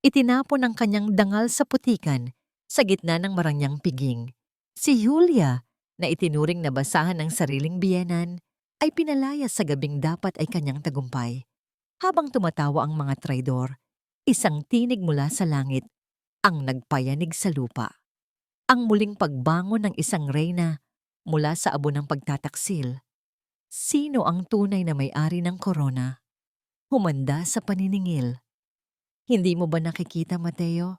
Itinapon ang kanyang dangal sa putikan sa gitna ng marangyang piging. Si Julia, na itinuring na basahan ng sariling biyenan, ay pinalaya sa gabing dapat ay kanyang tagumpay. Habang tumatawa ang mga traidor, isang tinig mula sa langit ang nagpayanig sa lupa. Ang muling pagbangon ng isang reyna mula sa abo ng pagtataksil. Sino ang tunay na may-ari ng korona? Humanda sa paniningil. Hindi mo ba nakikita, Mateo?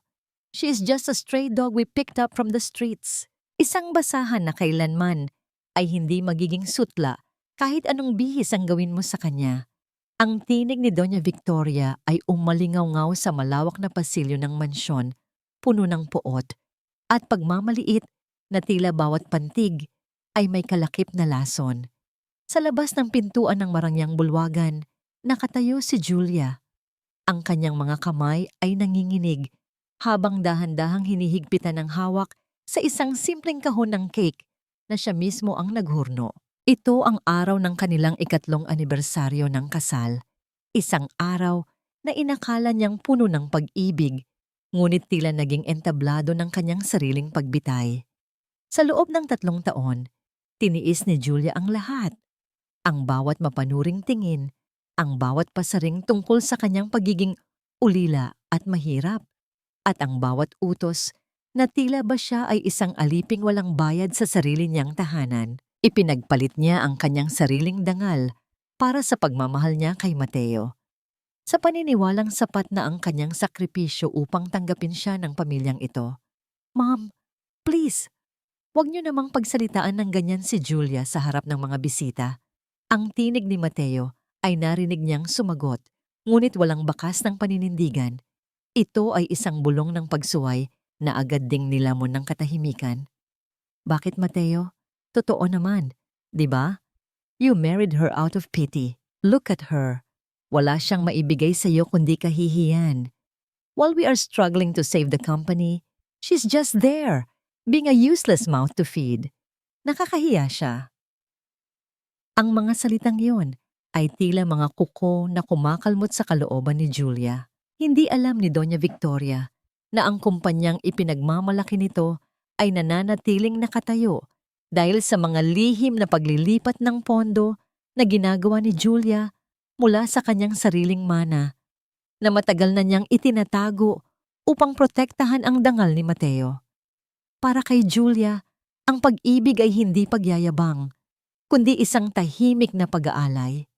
She is just a stray dog we picked up from the streets. Isang basahan na kailanman ay hindi magiging sutla kahit anong bihis ang gawin mo sa kanya. Ang tinig ni Doña Victoria ay umalingaw-ngaw sa malawak na pasilyo ng mansyon, puno ng puot, at pagmamaliit na tila bawat pantig ay may kalakip na lason. Sa labas ng pintuan ng marangyang bulwagan, nakatayo si Julia. Ang kanyang mga kamay ay nanginginig habang dahan-dahang hinihigpitan ng hawak sa isang simpleng kahon ng cake na siya mismo ang naghurno. Ito ang araw ng kanilang 3 anibersaryo ng kasal. Isang araw na inakala niyang puno ng pag-ibig, ngunit tila naging entablado ng kanyang sariling pagbitay. Sa loob ng 3 taon, tiniis ni Julia ang lahat. Ang bawat mapanuring tingin, ang bawat pasaring tungkol sa kanyang pagiging ulila at mahirap, at ang bawat utos na tila ba siya ay isang aliping walang bayad sa sarili niyang tahanan. Ipinagpalit niya ang kanyang sariling dangal para sa pagmamahal niya kay Mateo. Sa paniniwalang sapat na ang kanyang sakripisyo upang tanggapin siya ng pamilyang ito. Ma'am, please, huwag niyo namang pagsalitaan ng ganyan si Julia sa harap ng mga bisita. Ang tinig ni Mateo ay narinig niyang sumagot, ngunit walang bakas ng paninindigan. Ito ay isang bulong ng pagsuway na agad ding nilamon ng katahimikan. Bakit, Mateo? Totoo naman, di ba? You married her out of pity. Look at her. Wala siyang maibigay sa iyo kundi kahihiyan. While we are struggling to save the company, she's just there, being a useless mouth to feed. Nakakahiya siya. Ang mga salitang iyon ay tila mga kuko na kumakalmot sa kalooban ni Julia. Hindi alam ni Doña Victoria na ang kumpanyang ipinagmamalaki nito ay nananatiling nakatayo dahil sa mga lihim na paglilipat ng pondo na ginagawa ni Julia mula sa kanyang sariling mana na matagal na niyang itinatago upang protektahan ang dangal ni Mateo. Para kay Julia, ang pag-ibig ay hindi pagyayabang, kundi isang tahimik na pag-aalay.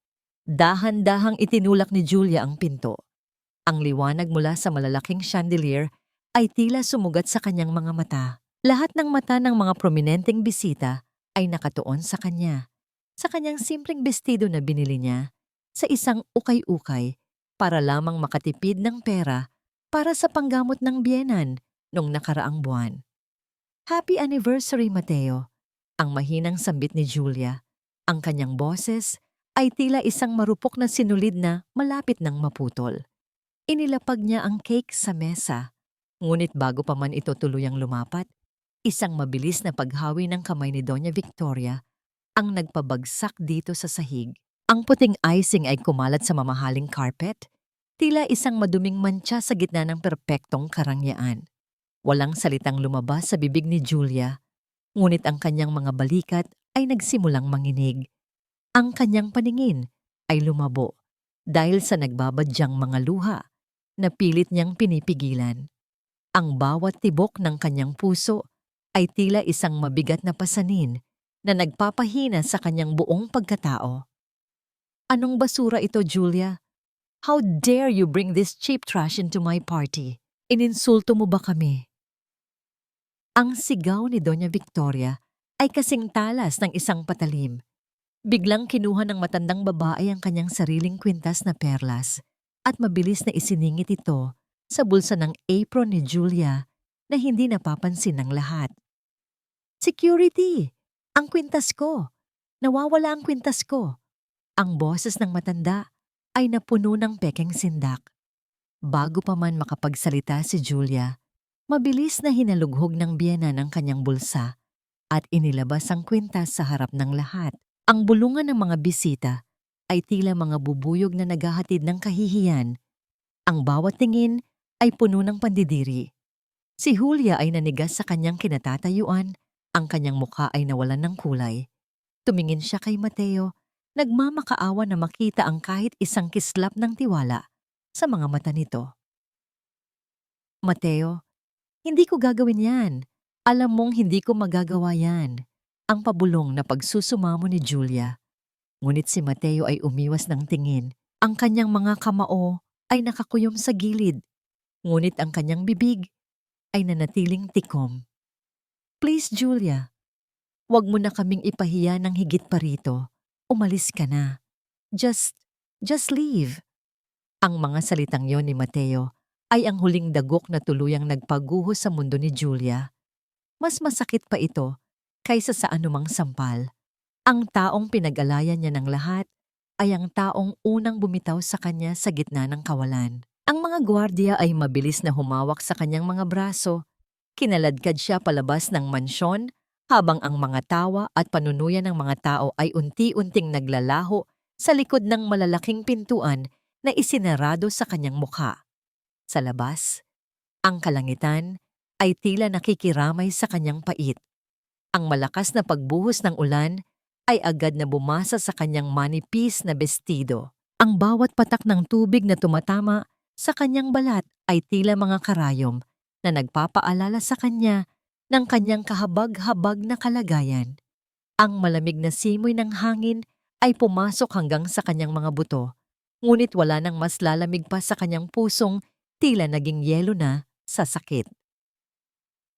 Dahan-dahang itinulak ni Julia ang pinto. Ang liwanag mula sa malalaking chandelier ay tila sumugat sa kanyang mga mata. Lahat ng mata ng mga prominenteng bisita ay nakatuon sa kanya, sa kanyang simpleng bestido na binili niya, sa isang ukay-ukay para lamang makatipid ng pera para sa panggamot ng biyenan noong nakaraang buwan. Happy anniversary, Mateo! Ang mahinang sambit ni Julia. Ang kanyang boses ay tila isang marupok na sinulid na malapit ng maputol. Inilapag niya ang cake sa mesa, ngunit bago pa man ito tuluyang lumapat, isang mabilis na paghawi ng kamay ni Doña Victoria ang nagpabagsak dito sa sahig. Ang puting icing ay kumalat sa mamahaling carpet, tila isang maduming mantsa sa gitna ng perpektong karangyaan. Walang salitang lumabas sa bibig ni Julia, ngunit ang kanyang mga balikat ay nagsimulang manginig. Ang kanyang paningin ay lumabo dahil sa nagbabadyang mga luha na pilit niyang pinipigilan. Ang bawat tibok ng kanyang puso ay tila isang mabigat na pasanin na nagpapahina sa kanyang buong pagkatao. Anong basura ito, Julia? How dare you bring this cheap trash into my party? Ininsulto mo ba kami? Ang sigaw ni Doña Victoria ay kasing talas ng isang patalim. Biglang kinuha ng matandang babae ang kanyang sariling kwintas na perlas at mabilis na isiningit ito sa bulsa ng apron ni Julia na hindi napapansin ng lahat. Security! Ang kwintas ko! Nawawala ang kwintas ko! Ang boses ng matanda ay napuno ng pekeng sindak. Bago pa man makapagsalita si Julia, mabilis na hinalughog ng biyenan ang kanyang bulsa at inilabas ang kwintas sa harap ng lahat. Ang bulungan ng mga bisita ay tila mga bubuyog na naghahatid ng kahihiyan. Ang bawat tingin ay puno ng pandidiri. Si Julia ay nanigas sa kanyang kinatatayuan, ang kanyang mukha ay nawalan ng kulay. Tumingin siya kay Mateo, nagmamakaawa na makita ang kahit isang kislap ng tiwala sa mga mata nito. Mateo, hindi ko gagawin yan. Alam mong hindi ko magagawa yan. Ang pabulong na pagsusumamo ni Julia. Ngunit si Mateo ay umiwas ng tingin. Ang kanyang mga kamao ay nakakuyom sa gilid. Ngunit ang kanyang bibig ay nanatiling tikom. Please, Julia, wag mo na kaming ipahiya ng higit pa rito. Umalis ka na. Just leave. Ang mga salitang yon ni Mateo ay ang huling dagok na tuluyang nagpaguho sa mundo ni Julia. Mas masakit pa ito kaysa sa anumang sampal. Ang taong pinag-alayan niya ng lahat ay ang taong unang bumitaw sa kanya sa gitna ng kawalan. Ang mga gwardiya ay mabilis na humawak sa kanyang mga braso. Kinaladkad siya palabas ng mansyon habang ang mga tawa at panunuyan ng mga tao ay unti-unting naglalaho sa likod ng malalaking pintuan na isinarado sa kanyang mukha. Sa labas, ang kalangitan ay tila nakikiramay sa kanyang pait. Ang malakas na pagbuhos ng ulan ay agad na bumasa sa kanyang manipis na bestido. Ang bawat patak ng tubig na tumatama sa kanyang balat ay tila mga karayom na nagpapaalala sa kanya ng kanyang kahabag-habag na kalagayan. Ang malamig na simoy ng hangin ay pumasok hanggang sa kanyang mga buto, ngunit wala nang mas lalamig pa sa kanyang pusong tila naging yelo na sa sakit.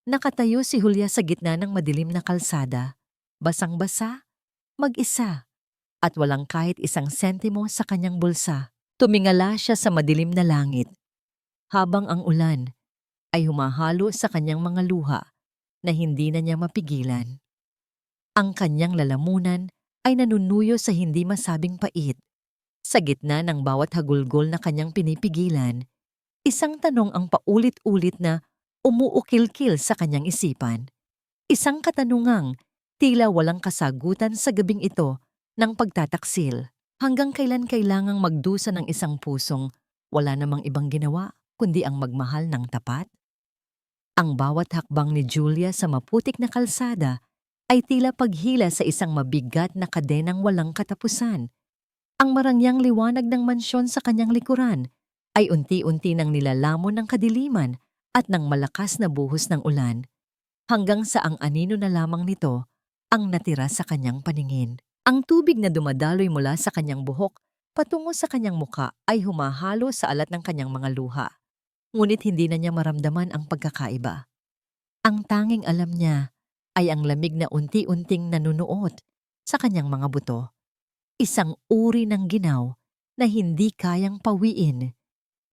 Nakatayo si Julia sa gitna ng madilim na kalsada, basang-basa, mag-isa, at walang kahit isang sentimo sa kanyang bulsa. Tumingala siya sa madilim na langit, habang ang ulan ay humahalo sa kanyang mga luha na hindi na niya mapigilan. Ang kanyang lalamunan ay nanunuyo sa hindi masabing pait. Sa gitna ng bawat hagulgol na kanyang pinipigilan, isang tanong ang paulit-ulit na umuukil-kil sa kanyang isipan. Isang katanungang tila walang kasagutan sa gabing ito ng pagtataksil. Hanggang kailan kailangang magdusa ng isang pusong wala namang ibang ginawa kundi ang magmahal ng tapat? Ang bawat hakbang ni Julia sa maputik na kalsada ay tila paghila sa isang mabigat na kadenang walang katapusan. Ang marangyang liwanag ng mansyon sa kanyang likuran ay unti-unti nang nilalamon ng kadiliman at ng malakas na buhos ng ulan, hanggang sa ang anino na lamang nito ang natira sa kanyang paningin. Ang tubig na dumadaloy mula sa kanyang buhok patungo sa kanyang muka ay humahalo sa alat ng kanyang mga luha. Ngunit hindi na niya maramdaman ang pagkakaiba. Ang tanging alam niya ay ang lamig na unti-unting nanunuot sa kanyang mga buto. Isang uri ng ginaw na hindi kayang pawiin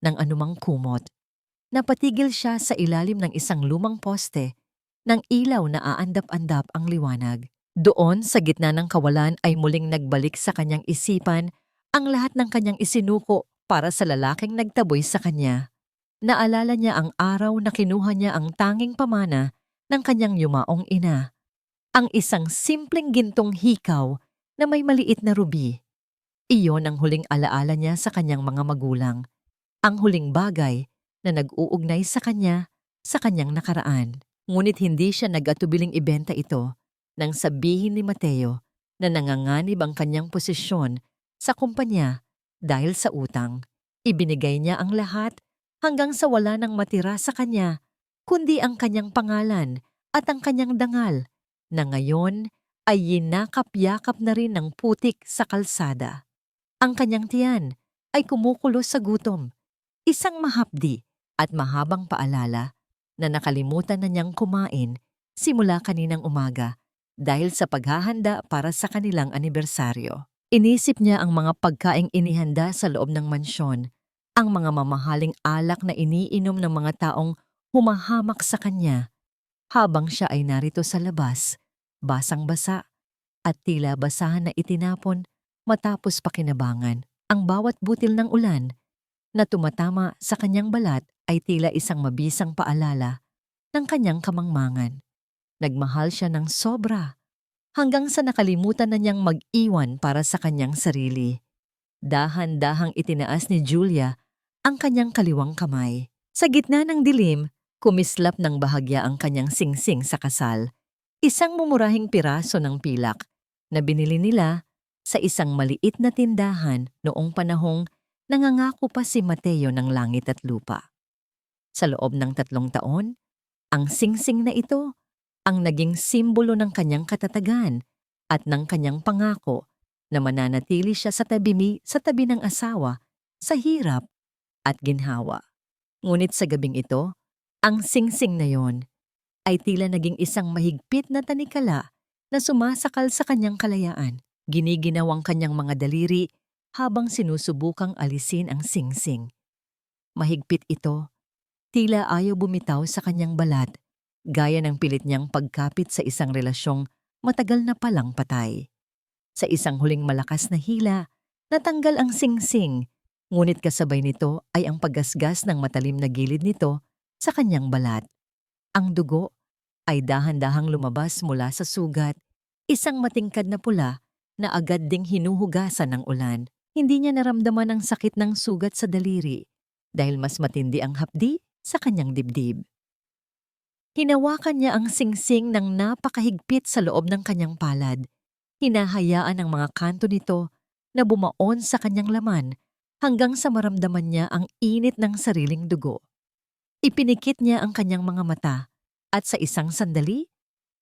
ng anumang kumot. Napatigil siya sa ilalim ng isang lumang poste ng ilaw na aandap-andap ang liwanag. Doon sa gitna ng kawalan ay muling nagbalik sa kanyang isipan ang lahat ng kanyang isinuko para sa lalaking nagtaboy sa kanya. Naalala niya ang araw na kinuha niya ang tanging pamana ng kanyang yumaong ina, ang isang simpleng gintong hikaw na may maliit na rubi. Iyon ang huling alaala niya sa kanyang mga magulang, ang huling bagay na nag-uugnay sa kanya sa kanyang nakaraan. Ngunit hindi siya nag-atubiling ibenta ito nang sabihin ni Mateo na nanganganib ang kanyang posisyon sa kumpanya dahil sa utang. Ibinigay niya ang lahat hanggang sa wala nang matira sa kanya, kundi ang kanyang pangalan at ang kanyang dangal na ngayon ay yinakap-yakap na rin ng putik sa kalsada. Ang kanyang tiyan ay kumukulo sa gutom, isang mahapdi at mahabang paalala na nakalimutan na niyang kumain simula kaninang umaga dahil sa paghahanda para sa kanilang anibersaryo. Inisip niya ang mga pagkaing inihanda sa loob ng mansyon, ang mga mamahaling alak na iniinom ng mga taong humahamak sa kanya, habang siya ay narito sa labas, basang-basa at tila basahan na itinapon matapos pakinabangan. Ang bawat butil ng ulan na tumatama sa kanyang balat ay tila isang mabisang paalala ng kanyang kamangmangan. Nagmahal siya ng sobra hanggang sa nakalimutan na niyang mag-iwan para sa kanyang sarili. Dahan-dahang itinaas ni Julia ang kanyang kaliwang kamay. Sa gitna ng dilim, kumislap ng bahagya ang kanyang singsing sa kasal. Isang mumurahing piraso ng pilak na binili nila sa isang maliit na tindahan noong panahong nangangako pa si Mateo ng langit at lupa. Sa loob ng 3 taon, ang singsing na ito ang naging simbolo ng kanyang katatagan at ng kanyang pangako na mananatili siya sa tabi ng asawa sa hirap at ginhawa. Ngunit sa gabing ito, ang singsing na yon ay tila naging isang mahigpit na tanikala na sumasakal sa kanyang kalayaan. Giniginaw ang kanyang mga daliri habang sinusubukang alisin ang singsing. Mahigpit ito, tila ayaw bumitaw sa kanyang balat, gaya ng pilit niyang pagkapit sa isang relasyong matagal na palang patay. Sa isang huling malakas na hila, natanggal ang singsing, ngunit kasabay nito ay ang paggasgas ng matalim na gilid nito sa kanyang balat. Ang dugo ay dahan-dahang lumabas mula sa sugat, isang matingkad na pula na agad ding hinuhugasan ng ulan. Hindi niya naramdaman ang sakit ng sugat sa daliri dahil mas matindi ang hapdi sa kanyang dibdib. Hinawakan niya ang singsing ng napakahigpit sa loob ng kanyang palad. Hinahayaan ang mga kanto nito na bumaon sa kanyang laman hanggang sa maramdaman niya ang init ng sariling dugo. Ipinikit niya ang kanyang mga mata at sa isang sandali,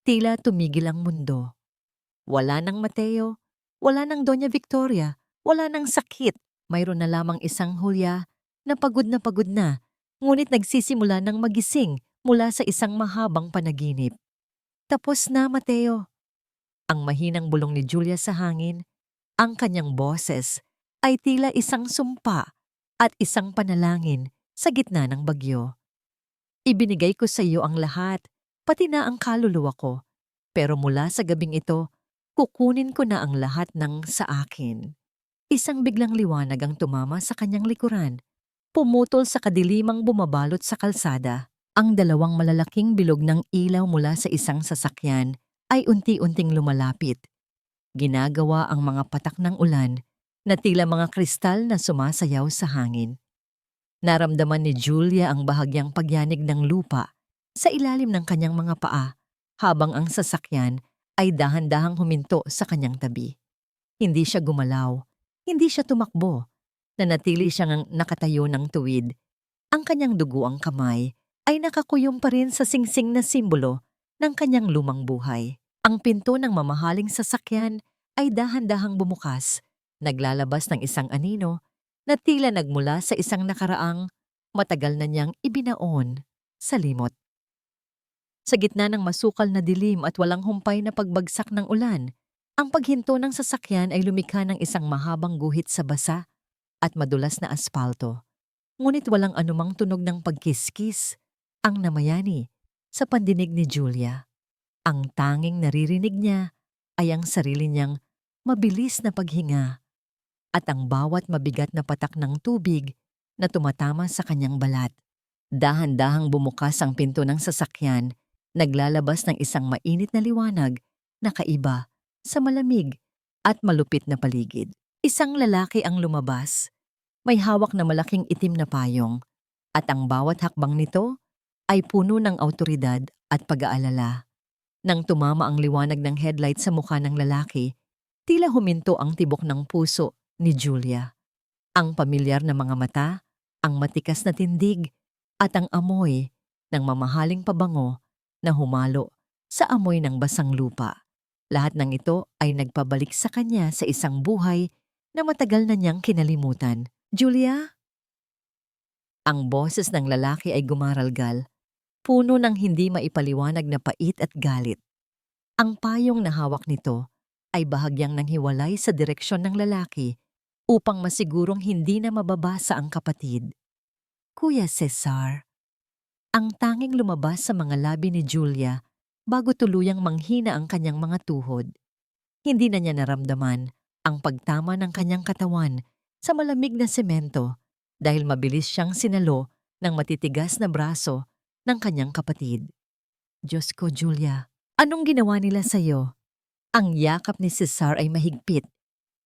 tila tumigil ang mundo. Wala nang Mateo, wala nang Doña Victoria, wala nang sakit. Mayroon na lamang isang Julia na, ngunit nagsisimula ng magising mula sa isang mahabang panaginip. Tapos na, Mateo. Ang mahinang bulong ni Julia sa hangin, ang kanyang boses ay tila isang sumpa at isang panalangin sa gitna ng bagyo. Ibinigay ko sa iyo ang lahat, pati na ang kaluluwa ko, pero mula sa gabing ito, kukunin ko na ang lahat ng sa akin. Isang biglang liwanag ang tumama sa kanyang likuran, pumutol sa kadilimang bumabalot sa kalsada. Ang 2 malalaking bilog ng ilaw mula sa isang sasakyan ay unti-unting lumalapit. Ginagawa ang mga patak ng ulan na tila mga kristal na sumasayaw sa hangin. Naramdaman ni Julia ang bahagyang pagyanig ng lupa sa ilalim ng kanyang mga paa habang ang sasakyan ay dahan-dahang huminto sa kanyang tabi. Hindi siya gumalaw, hindi siya tumakbo, nanatili siyang nakatayo ng tuwid. Ang kanyang duguang kamay ay nakakuyom pa rin sa singsing na simbolo ng kanyang lumang buhay. Ang pinto ng mamahaling sasakyan ay dahan-dahang bumukas, naglalabas ng isang anino na tila nagmula sa isang nakaraang matagal na niyang ibinaon sa limot. Sa gitna ng masukal na dilim at walang humpay na pagbagsak ng ulan, ang paghinto ng sasakyan ay lumikha ng isang mahabang guhit sa basa at madulas na aspalto. Ngunit walang anumang tunog ng pagkiskis ang namayani sa pandinig ni Julia. Ang tanging naririnig niya ay ang sarili niyang mabilis na paghinga at ang bawat mabigat na patak ng tubig na tumatama sa kanyang balat. Dahan-dahang bumukas ang pinto ng sasakyan, naglalabas ng isang mainit na liwanag na kaiba sa malamig at malupit na paligid. Isang lalaki ang lumabas. May hawak na malaking itim na payong at ang bawat hakbang nito ay puno ng awtoridad at pag-aalala. Nang tumama ang liwanag ng headlight sa mukha ng lalaki, tila huminto ang tibok ng puso ni Julia. Ang pamilyar na mga mata, ang matikas na tindig, at ang amoy ng mamahaling pabango na humalo sa amoy ng basang lupa. Lahat ng ito ay nagpabalik sa kanya sa isang buhay na matagal na niyang kinalimutan. Julia? Ang boses ng lalaki ay gumaralgal, puno ng hindi maipaliwanag na pait at galit. Ang payong na hawak nito ay bahagyang nanghiwalay sa direksyon ng lalaki upang masigurong hindi na mababasa ang kapatid. Kuya Cesar. Ang tanging lumabas sa mga labi ni Julia bago tuluyang manghina ang kanyang mga tuhod. Hindi na niya naramdaman ang pagtama ng kanyang katawan sa malamig na semento dahil mabilis siyang sinalo ng matitigas na braso ng kanyang kapatid. Diyos ko, Julia, anong ginawa nila sa'yo? Ang yakap ni Cesar ay mahigpit,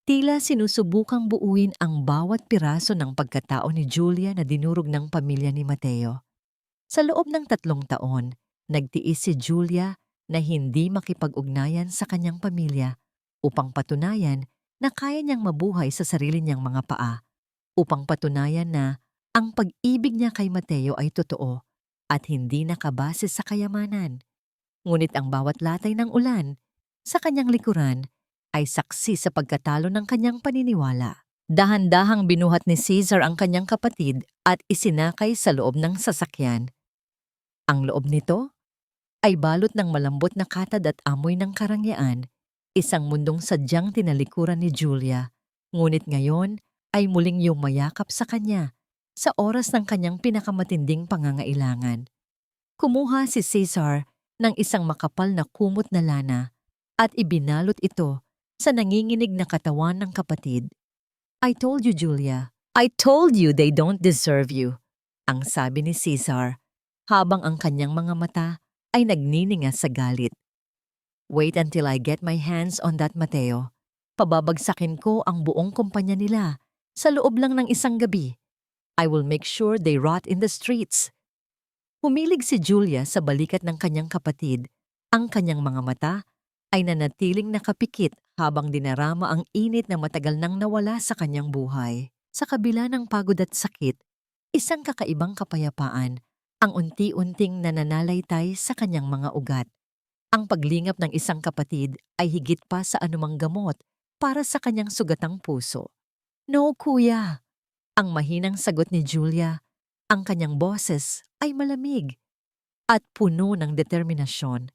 Tila sinusubukang buuin ang bawat piraso ng pagkatao ni Julia na dinurog ng pamilya ni Mateo. Sa loob ng 3 taon, nagtiis si Julia na hindi makipag-ugnayan sa kanyang pamilya upang patunayan na kaya niyang mabuhay sa sarili niyang mga paa, upang patunayan na ang pag-ibig niya kay Mateo ay totoo at hindi nakabase sa kayamanan. Ngunit ang bawat latay ng ulan sa kanyang likuran ay saksi sa pagkatalo ng kanyang paniniwala. Dahan-dahang binuhat ni Caesar ang kanyang kapatid at isinakay sa loob ng sasakyan. Ang loob nito ay balot ng malambot na katad at amoy ng karangyaan, isang mundong sadyang tinalikuran ni Julia, ngunit ngayon ay muling yumayakap sa kanya sa oras ng kanyang pinakamatinding pangangailangan. Kumuha si Caesar ng isang makapal na kumot na lana at ibinalot ito sa nanginginig na katawan ng kapatid. "I told you, Julia. I told you they don't deserve you," ang sabi ni Caesar, habang ang kanyang mga mata ay nagniningas sa galit. "Wait until I get my hands on that Mateo. Pababagsakin ko ang buong kumpanya nila sa loob lang ng isang gabi. I will make sure they rot in the streets." Humilig si Julia sa balikat ng kanyang kapatid. Ang kanyang mga mata ay nanatiling nakapikit habang dinarama ang init na matagal nang nawala sa kanyang buhay. Sa kabila ng pagod at sakit, isang kakaibang kapayapaan ang unti-unting nananalaytay sa kanyang mga ugat. Ang paglingap ng isang kapatid ay higit pa sa anumang gamot para sa kanyang sugatang puso. "No, kuya," ang mahinang sagot ni Julia. Ang kanyang boses ay malamig at puno ng determinasyon.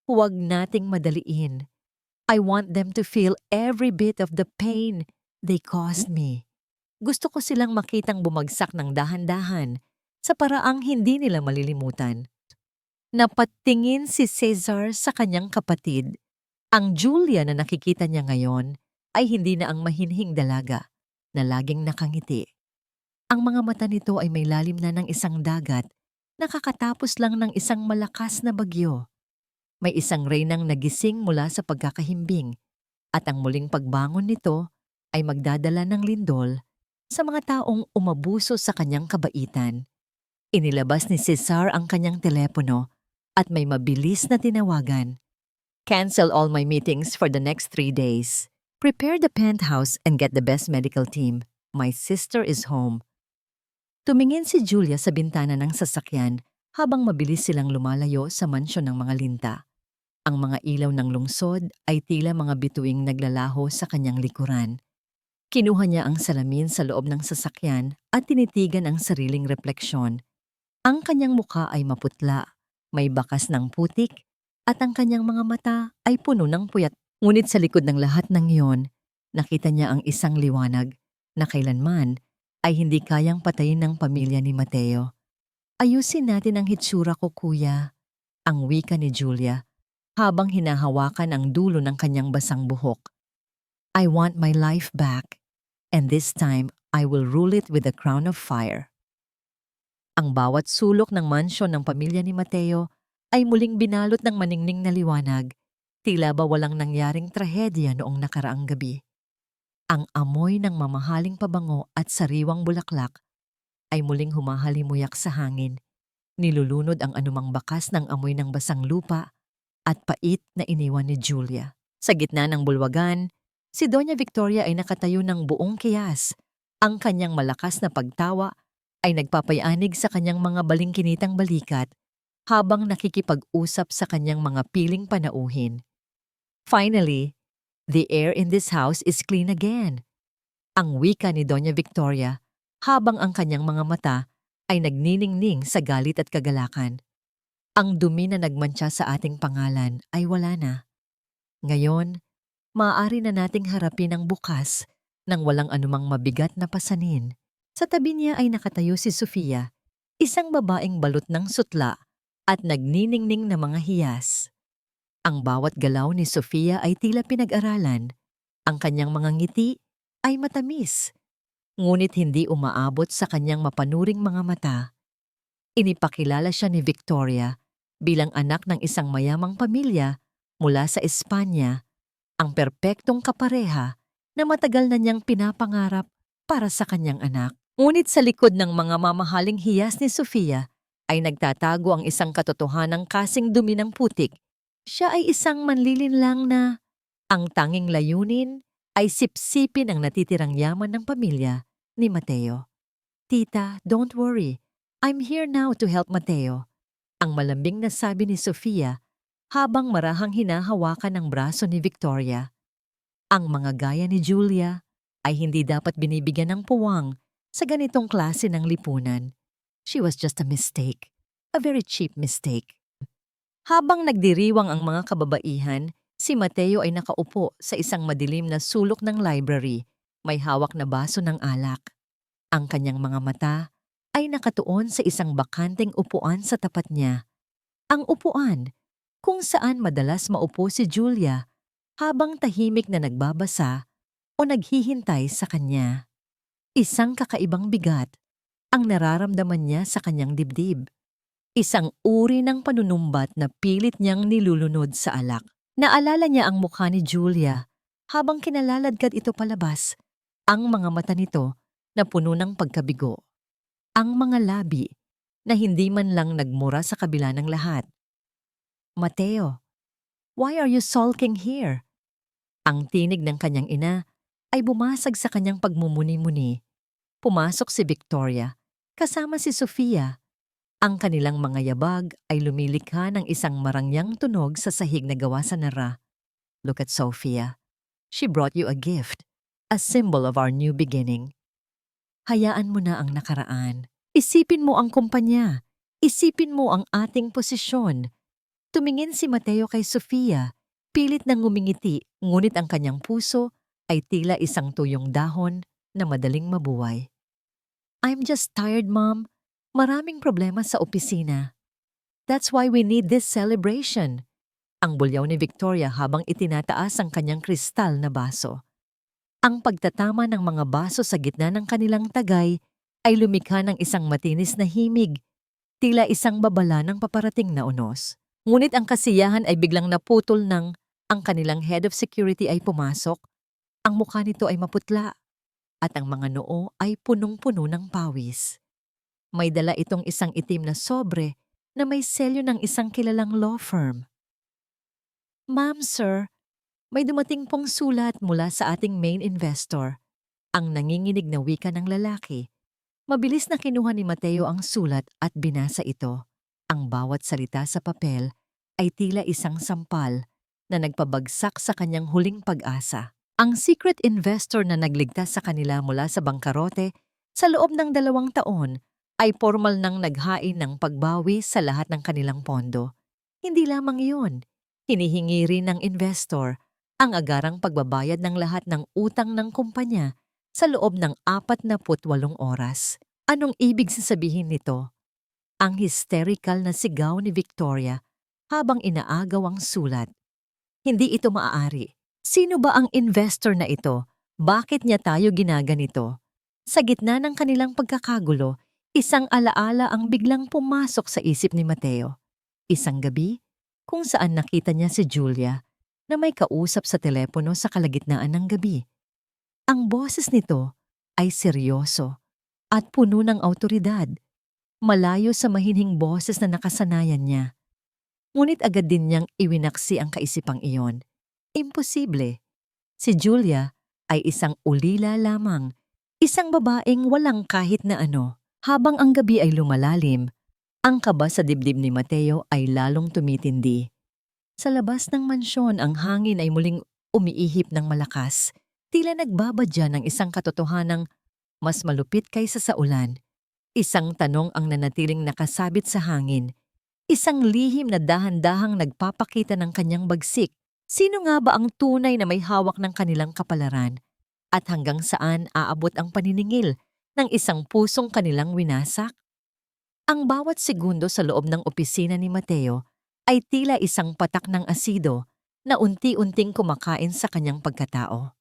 "Huwag nating madaliin. I want them to feel every bit of the pain they caused me. Gusto ko silang makitang bumagsak ng dahan-dahan sa paraang hindi nila malilimutan." Napatingin si Caesar sa kanyang kapatid. Ang Julia na nakikita niya ngayon ay hindi na ang mahinhing dalaga na laging nakangiti. Ang mga mata nito ay may lalim na ng isang dagat na kakatapos lang ng isang malakas na bagyo. May isang reynang nagising mula sa pagkakahimbing at ang muling pagbangon nito ay magdadala ng lindol sa mga taong umabuso sa kanyang kabaitan. Inilabas ni Cesar ang kanyang telepono at may mabilis na tinawagan. "Cancel all my meetings for the next 3 days. Prepare the penthouse and get the best medical team. My sister is home." Tumingin si Julia sa bintana ng sasakyan habang mabilis silang lumalayo sa mansyon ng mga linta. Ang mga ilaw ng lungsod ay tila mga bituing naglalaho sa kanyang likuran. Kinuha niya ang salamin sa loob ng sasakyan at tinitigan ang sariling refleksyon. Ang kanyang mukha ay maputla, may bakas ng putik, at ang kanyang mga mata ay puno ng puyat. Ngunit sa likod ng lahat ng iyon, nakita niya ang isang liwanag na kailanman ay hindi kayang patayin ng pamilya ni Mateo. "Ayusin natin ang hitsura ko, kuya," ang wika ni Julia, habang hinahawakan ang dulo ng kanyang basang buhok. "I want my life back, and this time I will rule it with a crown of fire." Ang bawat sulok ng mansyon ng pamilya ni Mateo ay muling binalot ng maningning na liwanag, tila ba walang nangyaring trahedya noong nakaraang gabi. Ang amoy ng mamahaling pabango at sariwang bulaklak ay muling humahalimuyak sa hangin. Nilulunod ang anumang bakas ng amoy ng basang lupa at pait na iniwan ni Julia. Sa gitna ng bulwagan, si Doña Victoria ay nakatayo ng buong kiyas. Ang kanyang malakas na pagtawa ay nagpapayanig sa kanyang mga balingkinitang balikat habang nakikipag-usap sa kanyang mga piling panauhin. "Finally, the air in this house is clean again," ang wika ni Doña Victoria habang ang kanyang mga mata ay nagniningning sa galit at kagalakan. Ang dumi na nagmantsa sa ating pangalan ay wala na. Ngayon, maaari na nating harapin ang bukas nang walang anumang mabigat na pasanin. Sa tabi niya ay nakatayo si Sofia, isang babaeng balot ng sutla at nagniningning na mga hiyas. Ang bawat galaw ni Sofia ay tila pinag-aralan. Ang kanyang mga ngiti ay matamis, ngunit hindi umaabot sa kanyang mapanuring mga mata. Inipakilala siya ni Victoria bilang anak ng isang mayamang pamilya mula sa Espanya, ang perpektong kapareha na matagal na niyang pinapangarap para sa kanyang anak. Ngunit sa likod ng mga mamahaling hiyas ni Sofia ay nagtatago ang isang katotohanang kasing dumi ng putik. Siya ay isang manlilinlang na ang tanging layunin ay sipsipin ang natitirang yaman ng pamilya ni Mateo. Tita, don't worry. I'm here now to help Mateo. Ang malambing na sabi ni Sofia habang marahang hinahawakan ang braso ni Victoria. Ang mga gaya ni Julia ay hindi dapat binibigyan ng puwang sa ganitong klase ng lipunan. She was just a mistake. A very cheap mistake. Habang nagdiriwang ang mga kababaihan, si Mateo ay nakaupo sa isang madilim na sulok ng library, may hawak na baso ng alak. Ang kanyang mga mata ay nakatuon sa isang bakanteng upuan sa tapat niya. Ang upuan kung saan madalas maupo si Julia habang tahimik na nagbabasa o naghihintay sa kanya. Isang kakaibang bigat ang nararamdaman niya sa kanyang dibdib. Isang uri ng panunumbat na pilit niyang nilulunod sa alak. Naalala niya ang mukha ni Julia habang kinalaladkad ito palabas. Ang mga mata nito na puno ng pagkabigo. Ang mga labi na hindi man lang nagmura sa kabila ng lahat. Mateo, why are you sulking here? Ang tinig ng kanyang ina ay bumasag sa kanyang pagmumuni-muni. Pumasok si Victoria, kasama si Sofia. Ang kanilang mga yabag ay lumilikha ng isang marangyang tunog sa sahig na gawa sa nara. Look at Sophia. She brought you a gift, a symbol of our new beginning. Hayaan mo na ang nakaraan. Isipin mo ang kumpanya. Isipin mo ang ating posisyon. Tumingin si Mateo kay Sofia, pilit nang ngumingiti, ngunit ang kanyang puso ay tila isang tuyong dahon na madaling mabuhay. I'm just tired, Mom. Maraming problema sa opisina. That's why we need this celebration. Ang bulyaw ni Victoria habang itinataas ang kanyang kristal na baso. Ang pagtatama ng mga baso sa gitna ng kanilang tagay ay lumikha ng isang matinis na himig, tila isang babala ng paparating na unos. Ngunit ang kasiyahan ay biglang naputol nang ang kanilang head of security ay pumasok. Ang mukha nito ay maputla at ang mga noo ay punong-puno ng pawis. May dala itong isang itim na sobre na may selyo ng isang kilalang law firm. Ma'am, sir, may dumating pong sulat mula sa ating main investor. Ang nanginginig na wika ng lalaki. Mabilis na kinuha ni Mateo ang sulat at binasa ito. Ang bawat salita sa papel ay tila isang sampal na nagpabagsak sa kanyang huling pag-asa. Ang secret investor na nagligtas sa kanila mula sa bangkarote sa loob ng 2 taon ay formal nang naghain ng pagbawi sa lahat ng kanilang pondo. Hindi lamang iyon, hinihingi rin ng investor ang agarang pagbabayad ng lahat ng utang ng kumpanya sa loob ng 48 oras. Anong ibig sasabihin nito? Ang hysterical na sigaw ni Victoria habang inaagaw ang sulat. Hindi ito maaari. Sino ba ang investor na ito? Bakit niya tayo ginaganito? Sa gitna ng kanilang pagkakagulo, isang alaala ang biglang pumasok sa isip ni Mateo. Isang gabi, kung saan nakita niya si Julia na may kausap sa telepono sa kalagitnaan ng gabi. Ang boses nito ay seryoso at puno ng awtoridad, malayo sa mahinhing boses na nakasanayan niya. Ngunit agad din niyang iwinaksi ang kaisipang iyon. Imposible. Si Julia ay isang ulila lamang, isang babaeng walang kahit na ano. Habang ang gabi ay lumalalim, ang kaba sa dibdib ni Mateo ay lalong tumitindi. Sa labas ng mansyon, ang hangin ay muling umiihip ng malakas, tila nagbabadya ng isang katotohanang mas malupit kaysa sa ulan. Isang tanong ang nanatiling nakasabit sa hangin, isang lihim na dahan-dahang nagpapakita ng kanyang bagsik. Sino nga ba ang tunay na may hawak ng kanilang kapalaran? At hanggang saan aabot ang paniningil ng isang pusong kanilang winasak? Ang bawat segundo sa loob ng opisina ni Mateo ay tila isang patak ng asido na unti-unting kumakain sa kanyang pagkatao.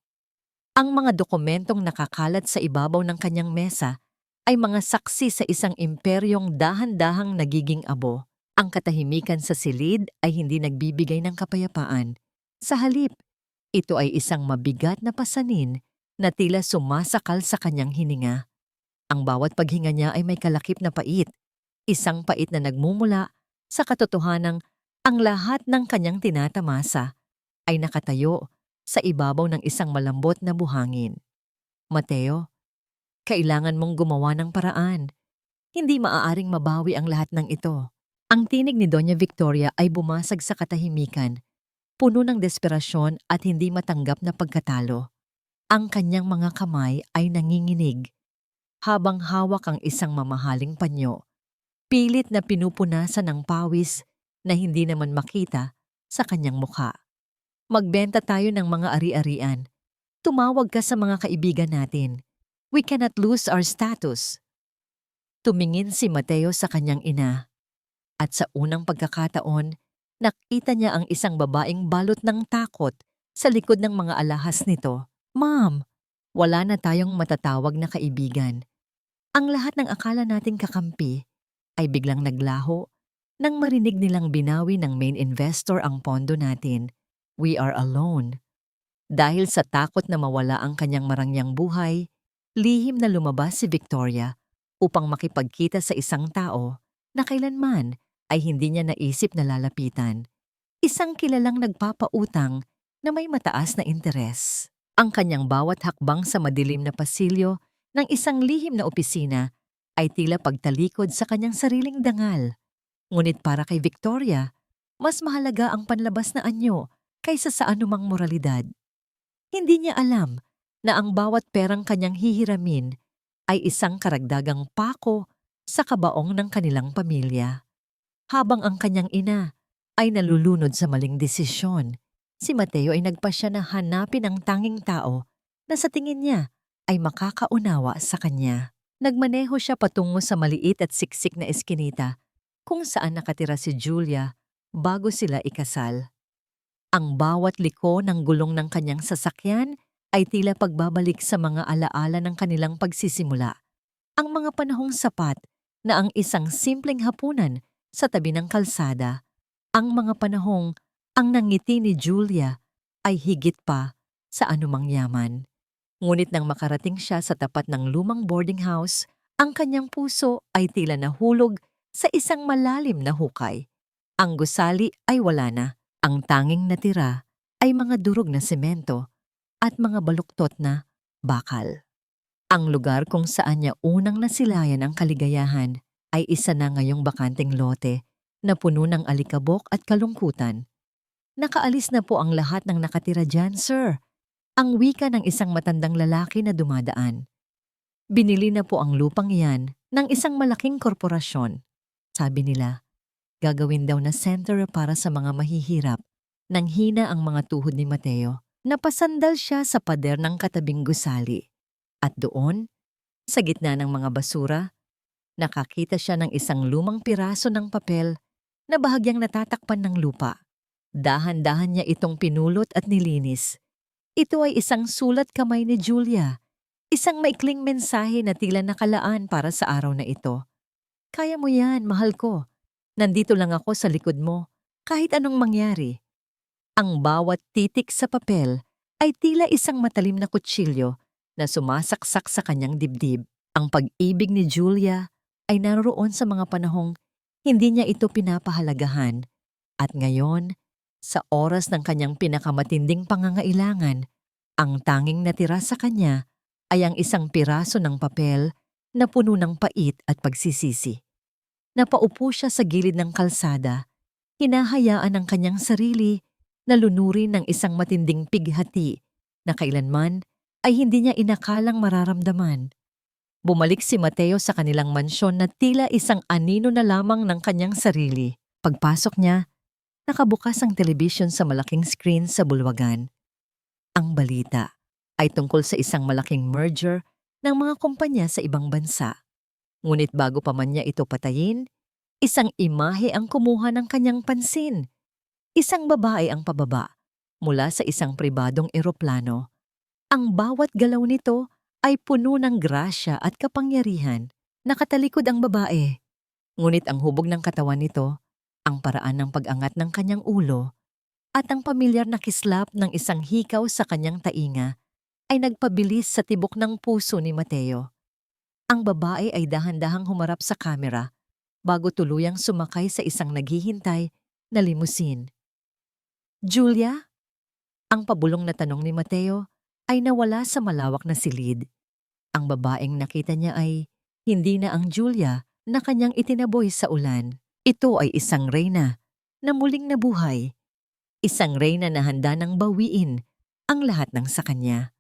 Ang mga dokumentong nakakalat sa ibabaw ng kanyang mesa ay mga saksi sa isang imperyong dahan-dahang nagiging abo. Ang katahimikan sa silid ay hindi nagbibigay ng kapayapaan. Sa halip, Ito ay isang mabigat na pasanin na tila sumasakal sa kanyang hininga. Ang bawat paghinga niya ay may kalakip na pait, isang pait na nagmumula sa katotohanang ang lahat ng kanyang tinatamasa ay nakatayo sa ibabaw ng isang malambot na buhangin. Mateo, kailangan mong gumawa ng paraan. Hindi maaaring mabawi ang lahat ng ito. Ang tinig ni Doña Victoria ay bumasag sa katahimikan, puno ng desperasyon at hindi matanggap na pagkatalo. Ang kanyang mga kamay ay nanginginig habang hawak ang isang mamahaling panyo, pilit na pinupunasan ng pawis na hindi naman makita sa kanyang mukha. Magbenta tayo ng mga ari-arian. Tumawag ka sa mga kaibigan natin. We cannot lose our status. Tumingin si Mateo sa kanyang ina. At sa unang pagkakataon, nakita niya ang isang babaeng balot ng takot sa likod ng mga alahas nito. Ma'am, wala na tayong matatawag na kaibigan. Ang lahat ng akala nating kakampi ay biglang naglaho nang marinig nilang binawi ng main investor ang pondo natin. We are alone. Dahil sa takot na mawala ang kanyang marangyang buhay, lihim na lumabas si Victoria upang makipagkita sa isang tao na kailanman ay hindi niya naisip na lalapitan. Isang kilalang nagpapautang na may mataas na interes. Ang kanyang bawat hakbang sa madilim na pasilyo ng isang lihim na opisina ay tila pagtalikod sa kanyang sariling dangal. Ngunit para kay Victoria, mas mahalaga ang panlabas na anyo kaysa sa anumang moralidad. Hindi niya alam na ang bawat perang kanyang hihiramin ay isang karagdagang pako sa kabaong ng kanilang pamilya. Habang ang kanyang ina ay nalulunod sa maling desisyon, si Mateo ay nagpasya na hanapin ang tanging tao na sa tingin niya ay makakaunawa sa kanya. Nagmaneho siya patungo sa maliit at siksik na eskinita kung saan nakatira si Julia bago sila ikasal. Ang bawat liko ng gulong ng kanyang sasakyan ay tila pagbabalik sa mga alaala ng kanilang pagsisimula. Ang mga panahong sapat na ang isang simpleng hapunan sa tabi ng kalsada, ang mga panahong ang nangiti ni Julia ay higit pa sa anumang yaman. Ngunit nang makarating siya sa tapat ng lumang boarding house, ang kanyang puso ay tila nahulog sa isang malalim na hukay. Ang gusali ay wala na. Ang tanging natira ay mga durog na semento at mga baluktot na bakal. Ang lugar kung saan niya unang nasilayan ang kaligayahan ay isa na ngayong bakanteng lote na puno ng alikabok at kalungkutan. Nakaalis na po ang lahat ng nakatira dyan, sir. Ang wika ng isang matandang lalaki na dumadaan. Binili na po ang lupang iyan ng isang malaking korporasyon. Sabi nila, gagawin daw na center para sa mga mahihirap. Nang hina ang mga tuhod ni Mateo, napasandal siya sa pader ng katabing gusali. At doon, sa gitna ng mga basura, nakakita siya ng isang lumang piraso ng papel na bahagyang natatakpan ng lupa. Dahan-dahan niya itong pinulot at nilinis. Ito ay isang sulat kamay ni Julia, isang maikling mensahe na tila nakalaan para sa araw na ito. Kaya mo yan, mahal ko. Nandito lang ako sa likod mo, kahit anong mangyari. Ang bawat titik sa papel ay tila isang matalim na kutsilyo na sumasaksak sa kanyang dibdib. Ang pag-ibig ni Julia ay naroon sa mga panahong hindi niya ito pinapahalagahan. At ngayon, sa oras ng kanyang pinakamatinding pangangailangan, ang tanging natira sa kanya ay ang isang piraso ng papel na puno ng pait at pagsisisi. Napaupo siya sa gilid ng kalsada, hinahayaan ang kanyang sarili na lunurin ng isang matinding pighati na kailanman ay hindi niya inakalang mararamdaman. Bumalik si Mateo sa kanilang mansyon na tila isang anino na lamang ng kanyang sarili. Pagpasok niya, nakabukas ang telebisyon sa malaking screen sa bulwagan. Ang balita ay tungkol sa isang malaking merger ng mga kumpanya sa ibang bansa. Ngunit bago pa man niya ito patayin, isang imahe ang kumuha ng kanyang pansin. Isang babae ang pababa mula sa isang pribadong eroplano. Ang bawat galaw nito ay puno ng grasya at kapangyarihan. Nakatalikod ang babae. Ngunit ang hubog ng katawan nito, ang paraan ng pag-angat ng kanyang ulo, at ang pamilyar na kislap ng isang hikaw sa kanyang tainga ay nagpabilis sa tibok ng puso ni Mateo. Ang babae ay dahan-dahang humarap sa kamera bago tuluyang sumakay sa isang naghihintay na limusin. "Julia?" Ang pabulong na tanong ni Mateo ay nawala sa malawak na silid. Ang babaeng nakita niya ay hindi na ang Julia na kanyang itinaboy sa ulan. Ito ay isang reyna na muling nabuhay. Isang reyna na handa ng bawiin ang lahat ng sa kanya.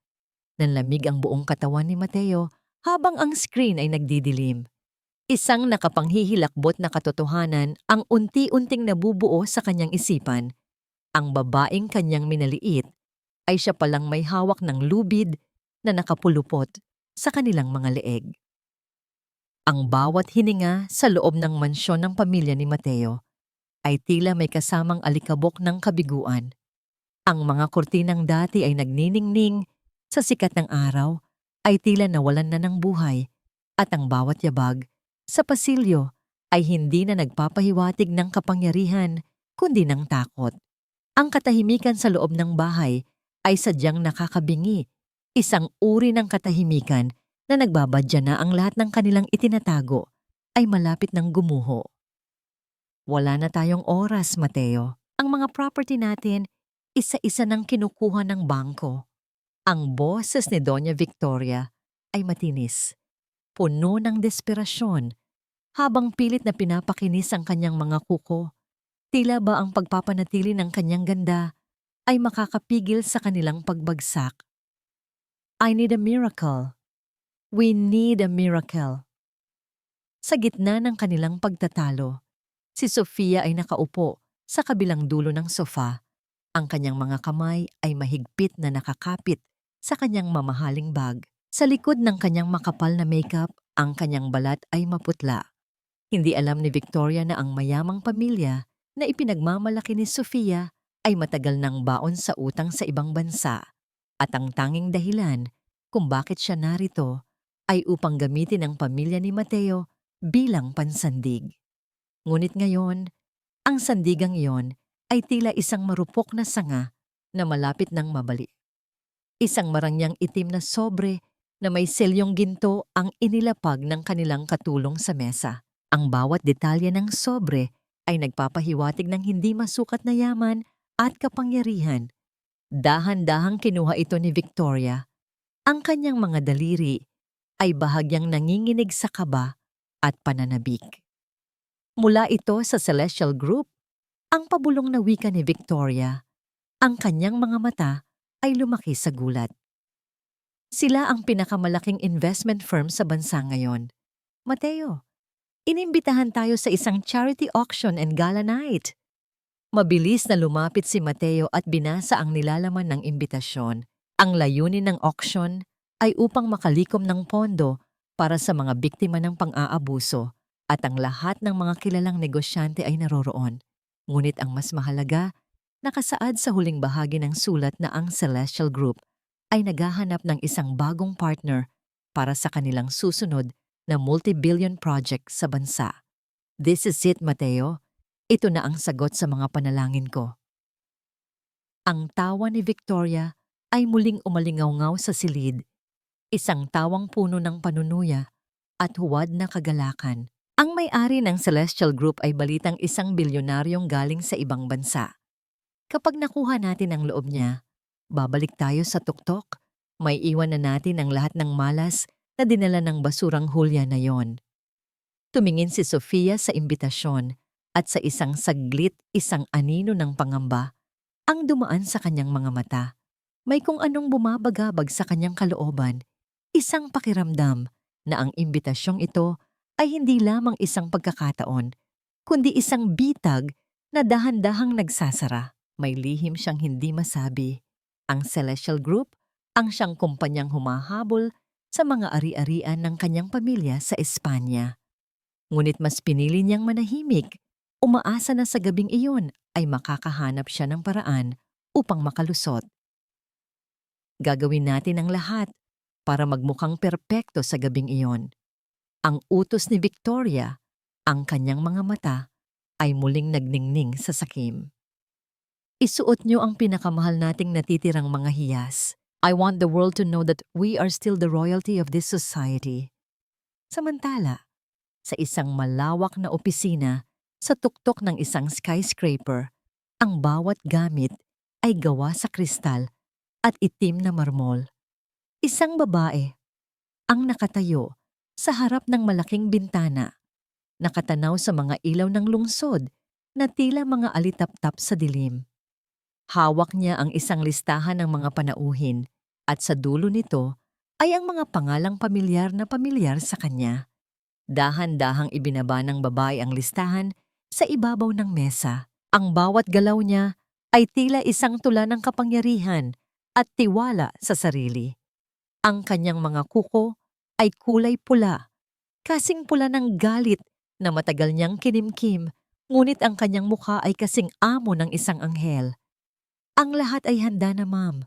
Nanlamig ang buong katawan ni Mateo habang ang screen ay nagdidilim. Isang nakapanghihilakbot na katotohanan ang unti-unting nabubuo sa kanyang isipan. Ang babaeng kanyang minaliit ay siya palang may hawak ng lubid na nakapulupot sa kanilang mga leeg. Ang bawat hininga sa loob ng mansyon ng pamilya ni Mateo ay tila may kasamang alikabok ng kabiguan. Ang mga kurtinang dati ay nagniningning sa sikat ng araw ay tila nawalan na ng buhay at ang bawat yabag sa pasilyo ay hindi na nagpapahiwatig ng kapangyarihan kundi ng takot. Ang katahimikan sa loob ng bahay ay sadyang nakakabingi, isang uri ng katahimikan na nagbabadya na ang lahat ng kanilang itinatago ay malapit ng gumuho. Wala na tayong oras, Mateo. Ang mga property natin, isa-isa nang kinukuha ng bangko. Ang boses ni Doña Victoria ay matinis, puno ng desperasyon, habang pilit na pinapakinis ang kanyang mga kuko. Tila ba ang pagpapanatili ng kanyang ganda ay makakapigil sa kanilang pagbagsak. "I need a miracle. We need a miracle." Sa gitna ng kanilang pagtatalo, si Sofia ay nakaupo sa kabilang dulo ng sofa. Ang kanyang mga kamay ay mahigpit na nakakapit sa kanyang mamahaling bag. Sa likod ng kanyang makapal na makeup, ang kanyang balat ay maputla. Hindi alam ni Victoria na ang mayamang pamilya na ipinagmamalaki ni Sofia ay matagal nang baon sa utang sa ibang bansa at ang tanging dahilan kung bakit siya narito ay upang gamitin ang pamilya ni Mateo bilang pansandig. Ngunit ngayon, ang sandigang iyon ay tila isang marupok na sanga na malapit ng mabali. Isang marangyang itim na sobre na may selyong ginto ang inilapag ng kanilang katulong sa mesa. Ang bawat detalye ng sobre ay nagpapahiwatig ng hindi masukat na yaman at kapangyarihan. Dahan-dahang kinuha ito ni Victoria. Ang kanyang mga daliri ay bahagyang nanginginig sa kaba at pananabik. Mula ito sa Celestial Group, ang pabulong na wika ni Victoria. Ang kanyang mga mata ay lumaki sa gulat. Sila ang pinakamalaking investment firm sa bansa ngayon. "Mateo, inimbitahan tayo sa isang charity auction and gala night." Mabilis na lumapit si Mateo at binasa ang nilalaman ng imbitasyon. Ang layunin ng auction ay upang makalikom ng pondo para sa mga biktima ng pang-aabuso at ang lahat ng mga kilalang negosyante ay naroroon. Ngunit ang mas mahalaga, nakasaad sa huling bahagi ng sulat na ang Celestial Group ay naghahanap ng isang bagong partner para sa kanilang susunod na multi-billion project sa bansa. "This is it, Mateo. Ito na ang sagot sa mga panalangin ko." Ang tawa ni Victoria ay muling umalingaw-ngaw sa silid, isang tawang puno ng panunuya at huwad na kagalakan. Ang may-ari ng Celestial Group ay balitang isang bilyonaryong galing sa ibang bansa. Kapag nakuha natin ang loob niya, babalik tayo sa tuktok, may iwan na natin ang lahat ng malas na dinala ng basurang hulya na yon. Tumingin si Sofia sa imbitasyon at sa isang saglit isang anino ng pangamba ang dumaan sa kanyang mga mata. May kung anong bumabagabag sa kanyang kalooban, isang pakiramdam na ang imbitasyong ito ay hindi lamang isang pagkakataon, kundi isang bitag na dahan-dahang nagsasara. May lihim siyang hindi masabi. Ang Celestial Group ang siyang kumpanyang humahabol sa mga ari-arian ng kanyang pamilya sa Espanya. Ngunit mas pinili niyang manahimik, umaasa na sa gabing iyon ay makakahanap siya ng paraan upang makalusot. "Gagawin natin ang lahat para magmukhang perpekto sa gabing iyon." Ang utos ni Victoria, ang kanyang mga mata ay muling nagningning sa sakim. Isuot niyo ang pinakamahal nating natitirang mga hiyas. I want the world to know that we are still the royalty of this society. Samantala, sa isang malawak na opisina, sa tuktok ng isang skyscraper, ang bawat gamit ay gawa sa kristal at itim na marmol. Isang babae ang nakatayo sa harap ng malaking bintana, nakatanaw sa mga ilaw ng lungsod na tila mga alitaptap sa dilim. Hawak niya ang isang listahan ng mga panauhin at sa dulo nito ay ang mga pangalang pamilyar sa kanya. Dahan-dahang ibinaba ng babae ang listahan sa ibabaw ng mesa. Ang bawat galaw niya ay tila isang tula ng kapangyarihan at tiwala sa sarili. Ang kanyang mga kuko ay kulay pula, kasing pula ng galit na matagal niyang kinimkim, ngunit ang kanyang mukha ay kasing amo ng isang anghel. Ang lahat ay handa na, ma'am.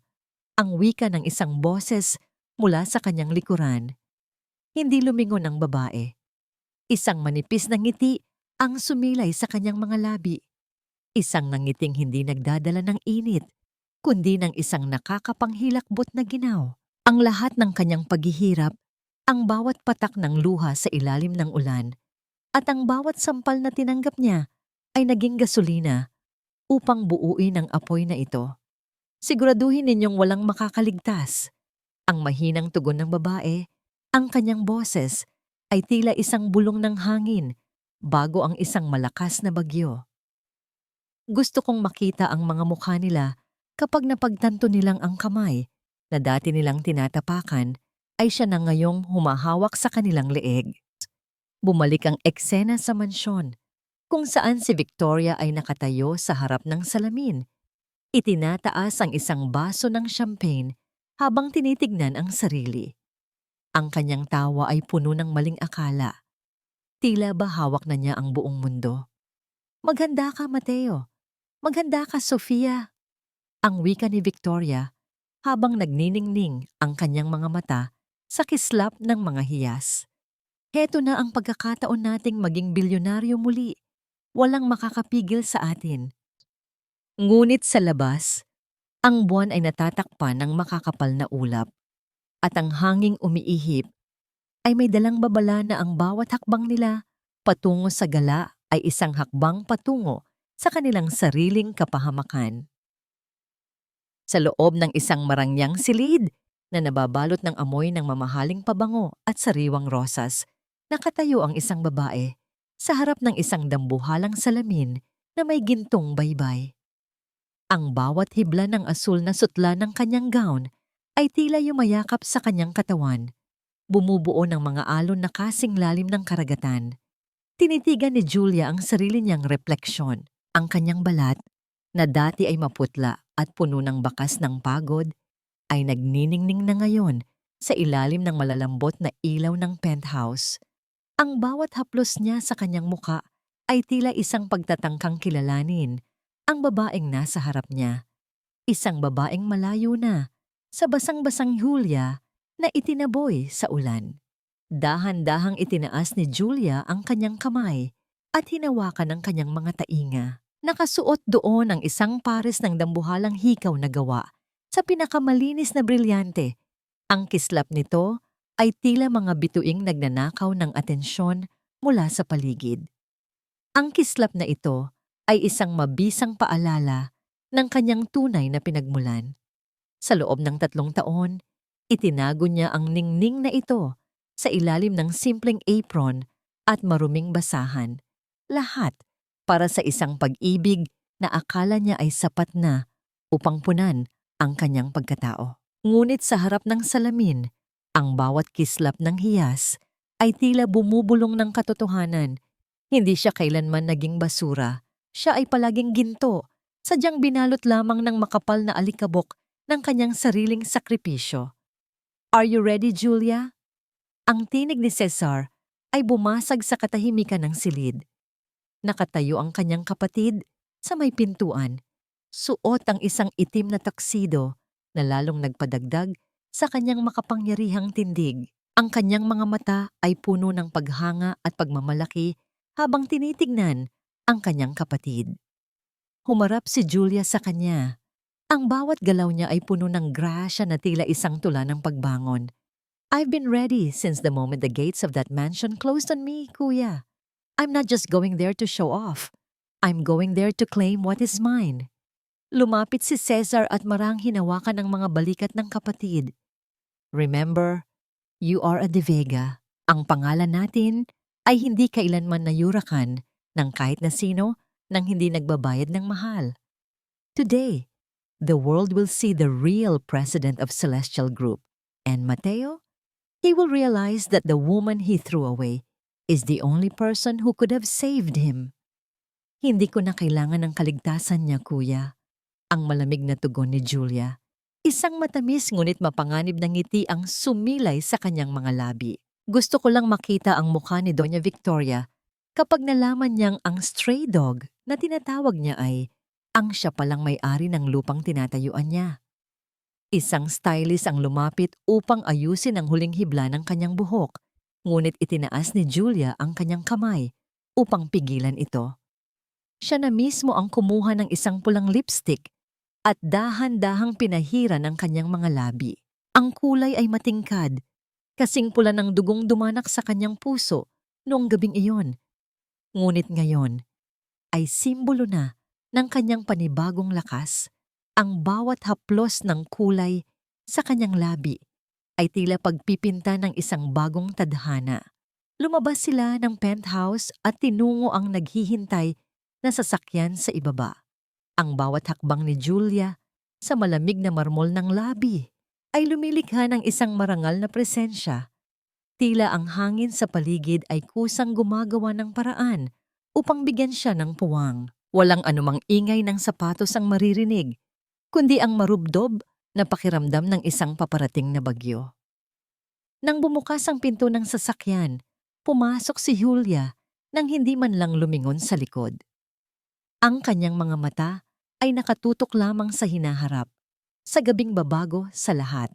Ang wika ng isang boses mula sa kanyang likuran. Hindi lumingon ang babae. Isang manipis na ngiti ang sumilay sa kanyang mga labi. Isang nangiting hindi nagdadala ng init, kundi ng isang nakakapanghilakbot na ginaw. Ang lahat ng kanyang paghihirap, ang bawat patak ng luha sa ilalim ng ulan, at ang bawat sampal na tinanggap niya ay naging gasolina upang buuin ang apoy na ito. Siguraduhin ninyong walang makakaligtas. Ang mahinang tugon ng babae, ang kanyang boses, ay tila isang bulong ng hangin bago ang isang malakas na bagyo. Gusto kong makita ang mga mukha nila kapag napagtanto nilang ang kamay na dati nilang tinatapakan ay siya na ngayong humahawak sa kanilang leeg. Bumalik ang eksena sa mansyon, kung saan si Victoria ay nakatayo sa harap ng salamin. Itinataas ang isang baso ng champagne habang tinitignan ang sarili. Ang kanyang tawa ay puno ng maling akala. Tila ba hawak na niya ang buong mundo. Maghanda ka, Mateo. Maghanda ka, Sofia. Ang wika ni Victoria habang nagniningning ang kanyang mga mata sa kislap ng mga hiyas. Heto na ang pagkakataon nating maging bilyonaryo muli. Walang makakapigil sa atin. Ngunit sa labas, ang buwan ay natatakpan ng makakapal na ulap at ang hanging umiihip ay may dalang babala na ang bawat hakbang nila patungo sa gala ay isang hakbang patungo sa kanilang sariling kapahamakan. Sa loob ng isang marangyang silid na nababalot ng amoy ng mamahaling pabango at sariwang rosas, nakatayo ang isang babae sa harap ng isang dambuhalang salamin na may gintong baybay. Ang bawat hibla ng asul na sutla ng kanyang gown ay tila yumayakap sa kanyang katawan, bumubuo ng mga alon na kasing lalim ng karagatan. Tinitigan ni Julia ang sarili niyang refleksyon. Ang kanyang balat, na dati ay maputla at puno ng bakas ng pagod, ay nagniningning na ngayon sa ilalim ng malalambot na ilaw ng penthouse. Ang bawat haplos niya sa kanyang muka ay tila isang pagtatangkang kilalanin ang babaeng nasa harap niya. Isang babaeng malayo na, sa basang-basang Julia na itinaboy sa ulan. Dahan-dahang itinaas ni Julia ang kanyang kamay at hinawakan ang kanyang mga tainga. Nakasuot doon ang isang pares ng dambuhalang hikaw na gawa sa pinakamalinis na brilyante. Ang kislap nito ay tila mga bituing nagnanakaw ng atensyon mula sa paligid. Ang kislap na ito ay isang mabisang paalala ng kanyang tunay na pinagmulan. Sa loob ng 3 taon, itinago niya ang ningning na ito sa ilalim ng simpleng apron at maruming basahan. Lahat para sa isang pag-ibig na akala niya ay sapat na upang punan ang kanyang pagkatao. Ngunit sa harap ng salamin, ang bawat kislap ng hiyas ay tila bumubulong ng katotohanan. Hindi siya kailanman naging basura. Siya ay palaging ginto, sadyang binalot lamang ng makapal na alikabok ng kanyang sariling sakripisyo. Are you ready, Julia? Ang tinig ni Cesar ay bumasag sa katahimikan ng silid. Nakatayo ang kanyang kapatid sa may pintuan. Suot ang isang itim na taksido na lalong nagpadagdag sa kanyang makapangyarihang tindig. Ang kanyang mga mata ay puno ng paghanga at pagmamalaki habang tinitignan ang kanyang kapatid. Humarap si Julia sa kanya. Ang bawat galaw niya ay puno ng grasya na tila isang tula ng pagbangon. I've been ready since the moment the gates of that mansion closed on me, kuya. I'm not just going there to show off. I'm going there to claim what is mine. Lumapit si Cesar at marang hinawakan ang mga balikat ng kapatid. Remember, you are a De Vega. Ang pangalan natin ay hindi kailanman nayurakan ng kahit na sino nang hindi nagbabayad ng mahal. Today, the world will see the real president of Celestial Group. And Mateo, he will realize that the woman he threw away is the only person who could have saved him. Hindi ko na kailangan ng kaligtasan niya, kuya. Ang malamig na tugon ni Julia. Isang matamis ngunit mapanganib na ngiti ang sumilay sa kanyang mga labi. Gusto ko lang makita ang mukha ni Doña Victoria kapag nalaman niyang ang stray dog na tinatawag niya ay ang siya palang may-ari ng lupang tinatayuan niya. Isang stylist ang lumapit upang ayusin ang huling hibla ng kanyang buhok, ngunit itinaas ni Julia ang kanyang kamay upang pigilan ito. Siya na mismo ang kumuha ng isang pulang lipstick at dahan-dahang pinahira ng kanyang mga labi. Ang kulay ay matingkad, kasing pula ng dugong dumanak sa kanyang puso noong gabing iyon. Ngunit ngayon ay simbolo na ng kanyang panibagong lakas. Ang bawat haplos ng kulay sa kanyang labi ay tila pagpipinta ng isang bagong tadhana. Lumabas sila ng penthouse at tinungo ang naghihintay na sasakyan sa ibaba. Ang bawat hakbang ni Julia sa malamig na marmol ng labi ay lumilikha ng isang marangal na presensya. Tila ang hangin sa paligid ay kusang gumagawa ng paraan upang bigyan siya ng puwang. Walang anumang ingay ng sapatos ang maririnig, kundi ang marubdob na pakiramdam ng isang paparating na bagyo. Nang bumukas ang pinto ng sasakyan, pumasok si Julia nang hindi man lang lumingon sa likod. Ang kanyang mga mata ay nakatutok lamang sa hinaharap, sa gabing babago sa lahat.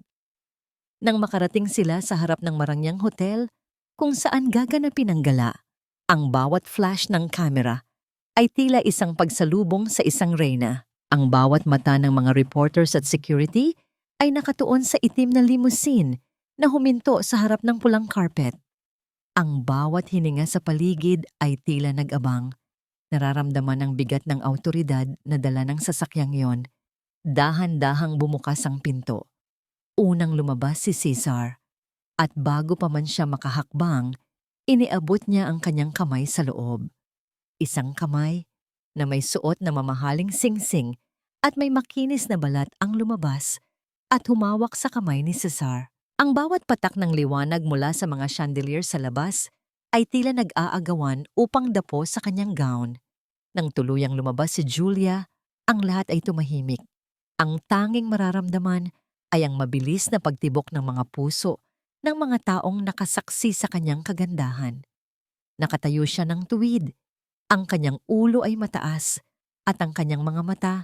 Nang makarating sila sa harap ng marangyang hotel kung saan gaganapin ang gala, ang bawat flash ng kamera ay tila isang pagsalubong sa isang reyna. Ang bawat mata ng mga reporters at security ay nakatuon sa itim na limousine na huminto sa harap ng pulang carpet. Ang bawat hininga sa paligid ay tila nag-abang. Nararamdaman ang bigat ng awtoridad na dala ng sasakyang yon. Dahan-dahang bumukas ang pinto. Unang lumabas si Cesar. At bago pa man siya makahakbang, iniabot niya ang kanyang kamay sa loob. Isang kamay na may suot na mamahaling singsing at may makinis na balat ang lumabas at humawak sa kamay ni Cesar. Ang bawat patak ng liwanag mula sa mga chandelier sa labas ay tila nag-aagawan upang dapo sa kanyang gown. Nang tuluyang lumabas si Julia, ang lahat ay tumahimik. Ang tanging mararamdaman ay ang mabilis na pagtibok ng mga puso ng mga taong nakasaksi sa kanyang kagandahan. Nakatayo siya ng tuwid. Ang kanyang ulo ay mataas at ang kanyang mga mata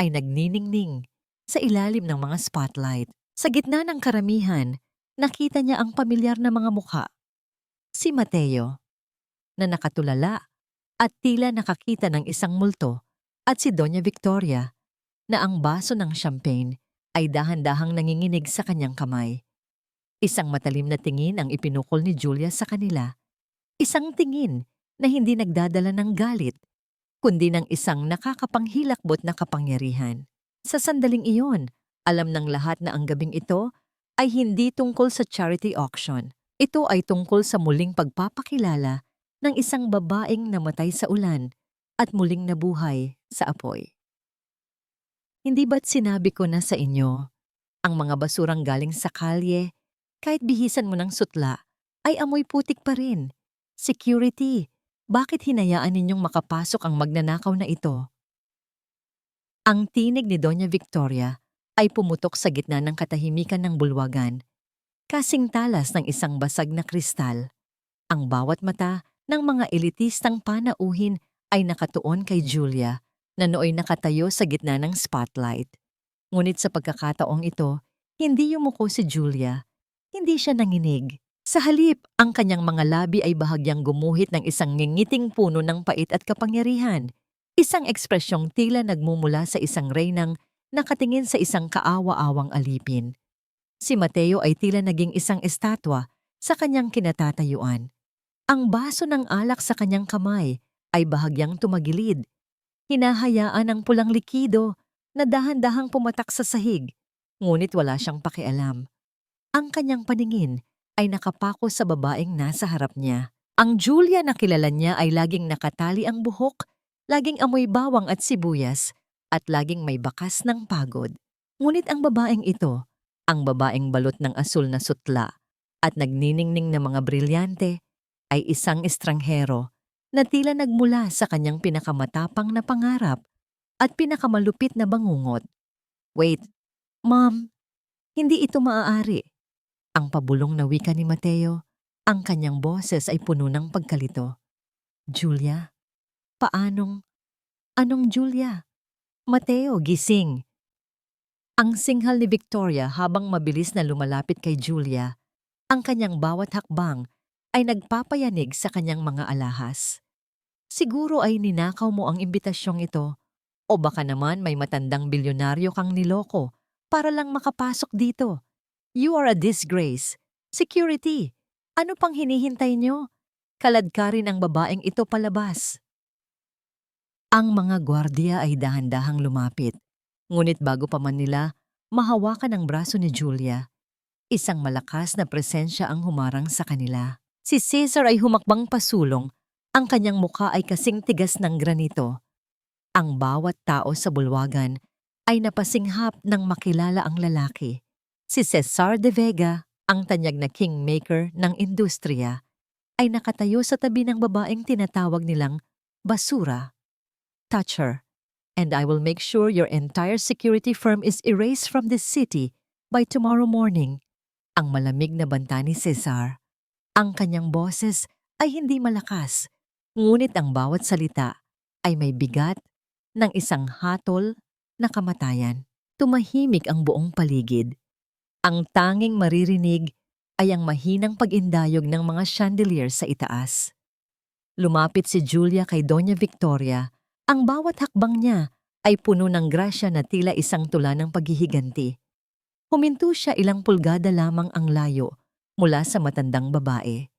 ay nagniningning sa ilalim ng mga spotlight. Sa gitna ng karamihan, nakita niya ang pamilyar na mga mukha. Si Mateo, na nakatulala at tila nakakita ng isang multo, at si Doña Victoria, na ang baso ng champagne ay dahan-dahang nanginginig sa kanyang kamay. Isang matalim na tingin ang ipinukol ni Julia sa kanila. Isang tingin na hindi nagdadala ng galit, kundi ng isang nakakapanghilakbot na kapangyarihan. Sa sandaling iyon, alam ng lahat na ang gabing ito ay hindi tungkol sa charity auction. Ito ay tungkol sa muling pagpapakilala ng isang babaeng namatay sa ulan at muling nabuhay sa apoy. Hindi ba't sinabi ko na sa inyo, ang mga basurang galing sa kalye, kahit bihisan mo ng sutla, ay amoy putik pa rin. Security, bakit hinayaan ninyong makapasok ang magnanakaw na ito? Ang tinig ni Doña Victoria ay pumutok sa gitna ng katahimikan ng bulwagan, kasing talas ng isang basag na kristal. Ang bawat mata ng mga elitistang panauhin ay nakatuon kay Julia na nooy nakatayo sa gitna ng spotlight. Ngunit sa pagkakataong ito, hindi yumuko si Julia. Hindi siya nanginig. Sa halip, ang kanyang mga labi ay bahagyang gumuhit ng isang ngingiting puno ng pait at kapangyarihan. Isang ekspresyong tila nagmumula sa isang reynang nakatingin sa isang kaawa-awang alipin. Si Mateo ay tila naging isang estatwa sa kanyang kinatatayuan. Ang baso ng alak sa kanyang kamay ay bahagyang tumagilid. Hinahayaan ang pulang likido na dahan-dahang pumatak sa sahig, ngunit wala siyang pakialam. Ang kanyang paningin ay nakapako sa babaeng nasa harap niya. Ang Julia na kilala niya ay laging nakatali ang buhok, laging amoy bawang at sibuyas, at laging may bakas ng pagod. Ngunit ang babaeng ito, ang babaeng balot ng asul na sutla at nagniningning na mga brilyante, ay isang estranghero na tila nagmula sa kanyang pinakamatapang na pangarap at pinakamalupit na bangungot. Wait, Mom, hindi ito maaari. Ang pabulong na wika ni Mateo, ang kanyang boses ay puno ng pagkalito. Julia? Anong Julia? Mateo, gising. Ang singhal ni Victoria habang mabilis na lumalapit kay Julia, ang kanyang bawat hakbang ay nagpapayanig sa kanyang mga alahas. Siguro ay ninakaw mo ang imbitasyong ito o baka naman may matandang bilyonaryo kang niloko para lang makapasok dito. You are a disgrace. Security, ano pang hinihintay nyo? Kaladkarin ang babaeng ito palabas. Ang mga gwardiya ay dahan-dahang lumapit, ngunit bago pa man nila mahawakan ang braso ni Julia, isang malakas na presensya ang humarang sa kanila. Si Cesar ay humakbang pasulong, ang kanyang mukha ay kasing tigas ng granito. Ang bawat tao sa bulwagan ay napasinghap nang makilala ang lalaki. Si Cesar de Vega, ang tanyag na kingmaker ng industriya, ay nakatayo sa tabi ng babaeng tinatawag nilang basura. Touch her, and I will make sure your entire security firm is erased from this city by tomorrow morning. Ang malamig na banta ni Cesar. Ang kanyang boses ay hindi malakas, ngunit ang bawat salita ay may bigat ng isang hatol na kamatayan. Tumahimik ang buong paligid. Ang tanging maririnig ay ang mahinang pag-indayog ng mga chandelier sa itaas. Lumapit si Julia kay Doña Victoria. Ang bawat hakbang niya ay puno ng grasya na tila isang tula ng paghihiganti. Huminto siya ilang pulgada lamang ang layo mula sa matandang babae.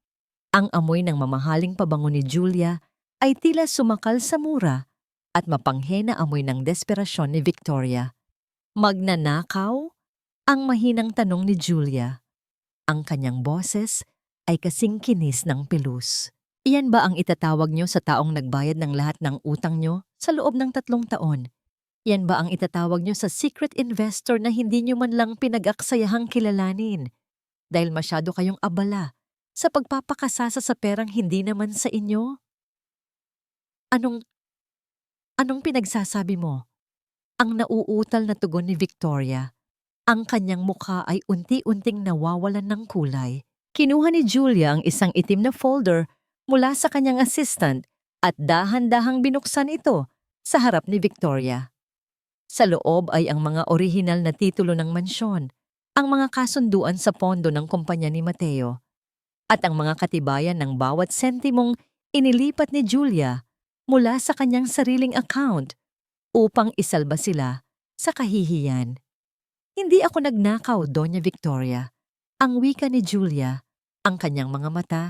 Ang amoy ng mamahaling pabango ni Julia ay tila sumakal sa mura at mapanghe na amoy ng desperasyon ni Victoria. Magnanakaw? Ang mahinang tanong ni Julia. Ang kanyang boses ay kasing kinis ng pelus. Iyan ba ang itatawag nyo sa taong nagbayad ng lahat ng utang nyo sa loob ng 3 taon? Yan ba ang itatawag nyo sa secret investor na hindi nyo man lang pinag-aksayahang kilalanin? Dahil masyado kayong abala sa pagpapakasasa sa perang hindi naman sa inyo? Anong pinagsasabi mo? Ang nauutal na tugon ni Victoria. Ang kanyang mukha ay unti-unting nawawalan ng kulay. Kinuha ni Julia ang isang itim na folder mula sa kanyang assistant at dahan-dahang binuksan ito sa harap ni Victoria. Sa loob ay ang mga orihinal na titulo ng mansyon, ang mga kasunduan sa pondo ng kumpanya ni Mateo, at ang mga katibayan ng bawat sentimong inilipat ni Julia mula sa kanyang sariling account upang isalba sila sa kahihiyan. Hindi ako nagnakaw, Doña Victoria. Ang wika ni Julia, ang kanyang mga mata,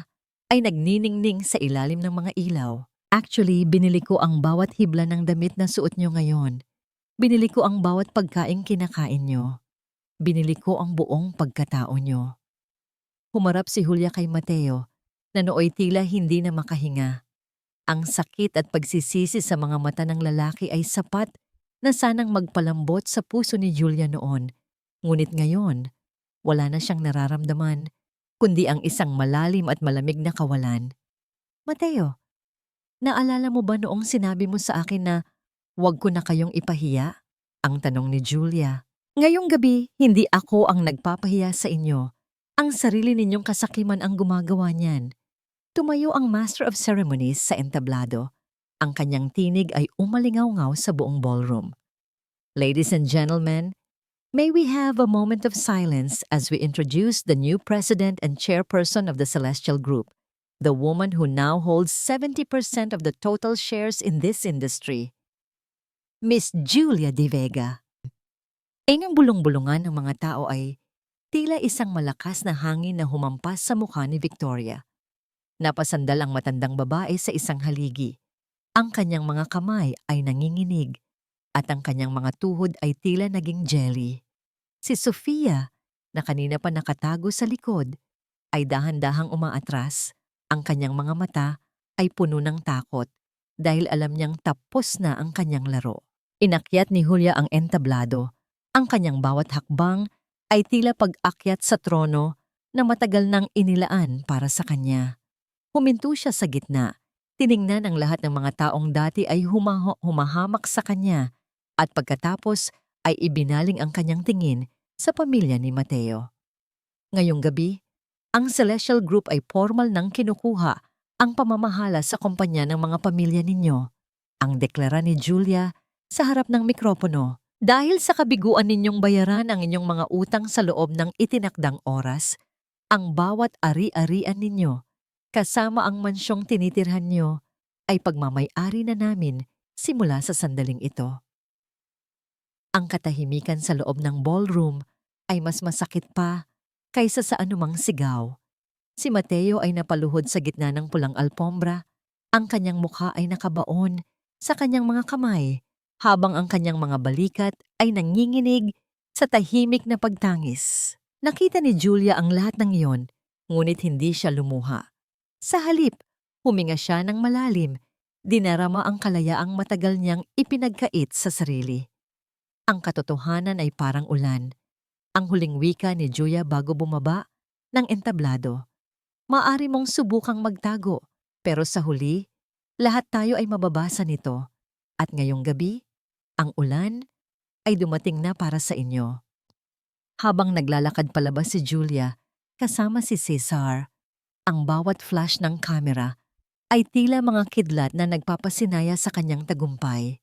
ay nagniningning sa ilalim ng mga ilaw. Actually, binili ko ang bawat hibla ng damit na suot nyo ngayon. Binili ko ang bawat pagkaing kinakain nyo. Binili ko ang buong pagkatao nyo. Humarap si Julia kay Mateo, na nooy tila hindi na makahinga. Ang sakit at pagsisisi sa mga mata ng lalaki ay sapat na sanang magpalambot sa puso ni Julia noon. Ngunit ngayon, wala na siyang nararamdaman, kundi ang isang malalim at malamig na kawalan. Mateo, naalala mo ba noong sinabi mo sa akin na huwag ko na kayong ipahiya? Ang tanong ni Julia. Ngayong gabi, hindi ako ang nagpapahiya sa inyo. Ang sarili ninyong kasakiman ang gumagawa niyan. Tumayo ang Master of Ceremonies sa entablado. Ang kanyang tinig ay umalingaw-ngaw sa buong ballroom. Ladies and gentlemen, may we have a moment of silence as we introduce the new president and chairperson of the Celestial Group, the woman who now holds 70% of the total shares in this industry. Miss Julia de Vega. Ang bulong-bulungan ng mga tao ay tila isang malakas na hangin na humampas sa mukha ni Victoria. Napasandal ang matandang babae sa isang haligi. Ang kanyang mga kamay ay nanginginig at ang kanyang mga tuhod ay tila naging jelly. Si Sofia, na kanina pa nakatago sa likod, ay dahan-dahang umaatras. Ang kanyang mga mata ay puno ng takot dahil alam niyang tapos na ang kanyang laro. Inakyat ni Julia ang entablado. Ang kanyang bawat hakbang ay tila pag-akyat sa trono na matagal nang inilaan para sa kanya. Huminto siya sa gitna. Tiningnan ang lahat ng mga taong dati ay humahamak sa kanya at pagkatapos ay ibinaling ang kanyang tingin sa pamilya ni Mateo. Ngayong gabi, ang Celestial Group ay formal nang kinukuha ang pamamahala sa kumpanya ng mga pamilya ninyo. Ang deklara ni Julia sa harap ng mikropono. Dahil sa kabiguan ninyong bayaran ang inyong mga utang sa loob ng itinakdang oras, ang bawat ari-arian ninyo, kasama ang mansyong tinitirhan nyo, ay pagmamay-ari na namin simula sa sandaling ito. Ang katahimikan sa loob ng ballroom ay mas masakit pa kaysa sa anumang sigaw. Si Mateo ay napaluhod sa gitna ng pulang alpombra. Ang kanyang mukha ay nakabaon sa kanyang mga kamay, habang ang kanyang mga balikat ay nanginginig sa tahimik na pagtangis. Nakita ni Julia ang lahat ng iyon, ngunit hindi siya lumuha. Sa halip, huminga siya ng malalim, dinarama ang kalayaang matagal niyang ipinagkait sa sarili. Ang katotohanan ay parang ulan. Ang huling wika ni Julia bago bumaba ng entablado. Maari mong subukang magtago, pero sa huli, lahat tayo ay mababasa nito. At ngayong gabi, ang ulan ay dumating na para sa inyo. Habang naglalakad palabas si Julia, kasama si Cesar, ang bawat flash ng kamera ay tila mga kidlat na nagpapasinaya sa kanyang tagumpay.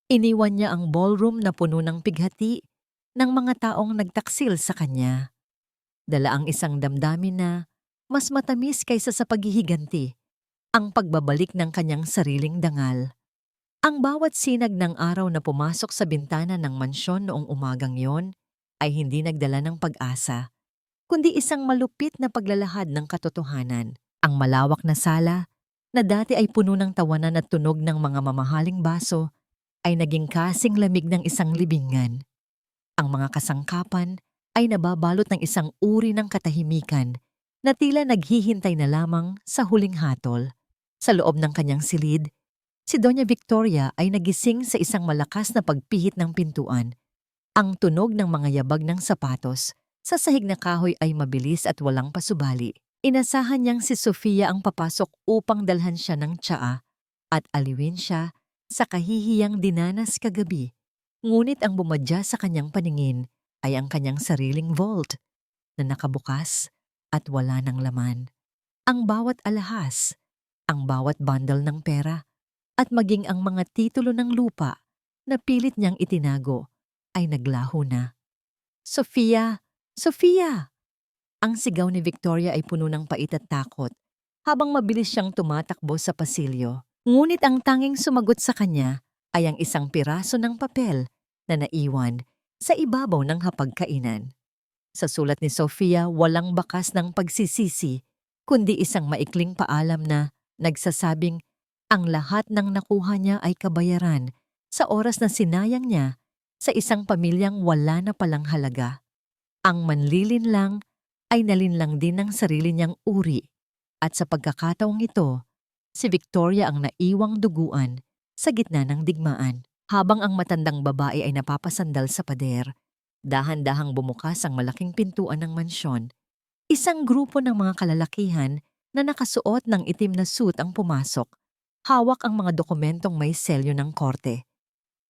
Iniwan niya ang ballroom na puno ng pighati ng mga taong nagtaksil sa kanya. Dala ang isang damdamin na mas matamis kaysa sa paghihiganti, ang pagbabalik ng kanyang sariling dangal. Ang bawat sinag ng araw na pumasok sa bintana ng mansyon noong umagang yon ay hindi nagdala ng pag-asa, kundi isang malupit na paglalahad ng katotohanan. Ang malawak na sala, na dati ay puno ng tawanan at tunog ng mga mamahaling baso, ay naging kasing lamig ng isang libingan. Ang mga kasangkapan ay nababalot ng isang uri ng katahimikan na tila naghihintay na lamang sa huling hatol. Sa loob ng kanyang silid, si Doña Victoria ay nagising sa isang malakas na pagpihit ng pintuan. Ang tunog ng mga yabag ng sapatos sa sahig na kahoy ay mabilis at walang pasubali. Inasahan niyang si Sofia ang papasok upang dalhan siya ng tsaa at aliwin siya sa kahihiyang dinanas kagabi. Ngunit ang bumadya sa kanyang paningin ay ang kanyang sariling vault na nakabukas at wala ng laman. Ang bawat alahas, ang bawat bundle ng pera, at maging ang mga titulo ng lupa na pilit niyang itinago ay naglaho na. Sofia! Sofia! Ang sigaw ni Victoria ay puno ng pait at takot habang mabilis siyang tumatakbo sa pasilyo. Ngunit ang tanging sumagot sa kanya ay ang isang piraso ng papel na naiwan sa ibabaw ng hapagkainan. Sa sulat ni Sofia, walang bakas ng pagsisisi, kundi isang maikling paalam na nagsasabing ang lahat ng nakuha niya ay kabayaran sa oras na sinayang niya sa isang pamilyang wala na palang halaga. Ang manlilinlang ay nalinlang din ng sarili niyang uri at sa pagkakataong ito, si Victoria ang naiwang duguan sa gitna ng digmaan. Habang ang matandang babae ay napapasandal sa pader, dahan-dahang bumukas ang malaking pintuan ng mansyon. Isang grupo ng mga kalalakihan na nakasuot ng itim na suit ang pumasok. Hawak ang mga dokumentong may selyo ng korte.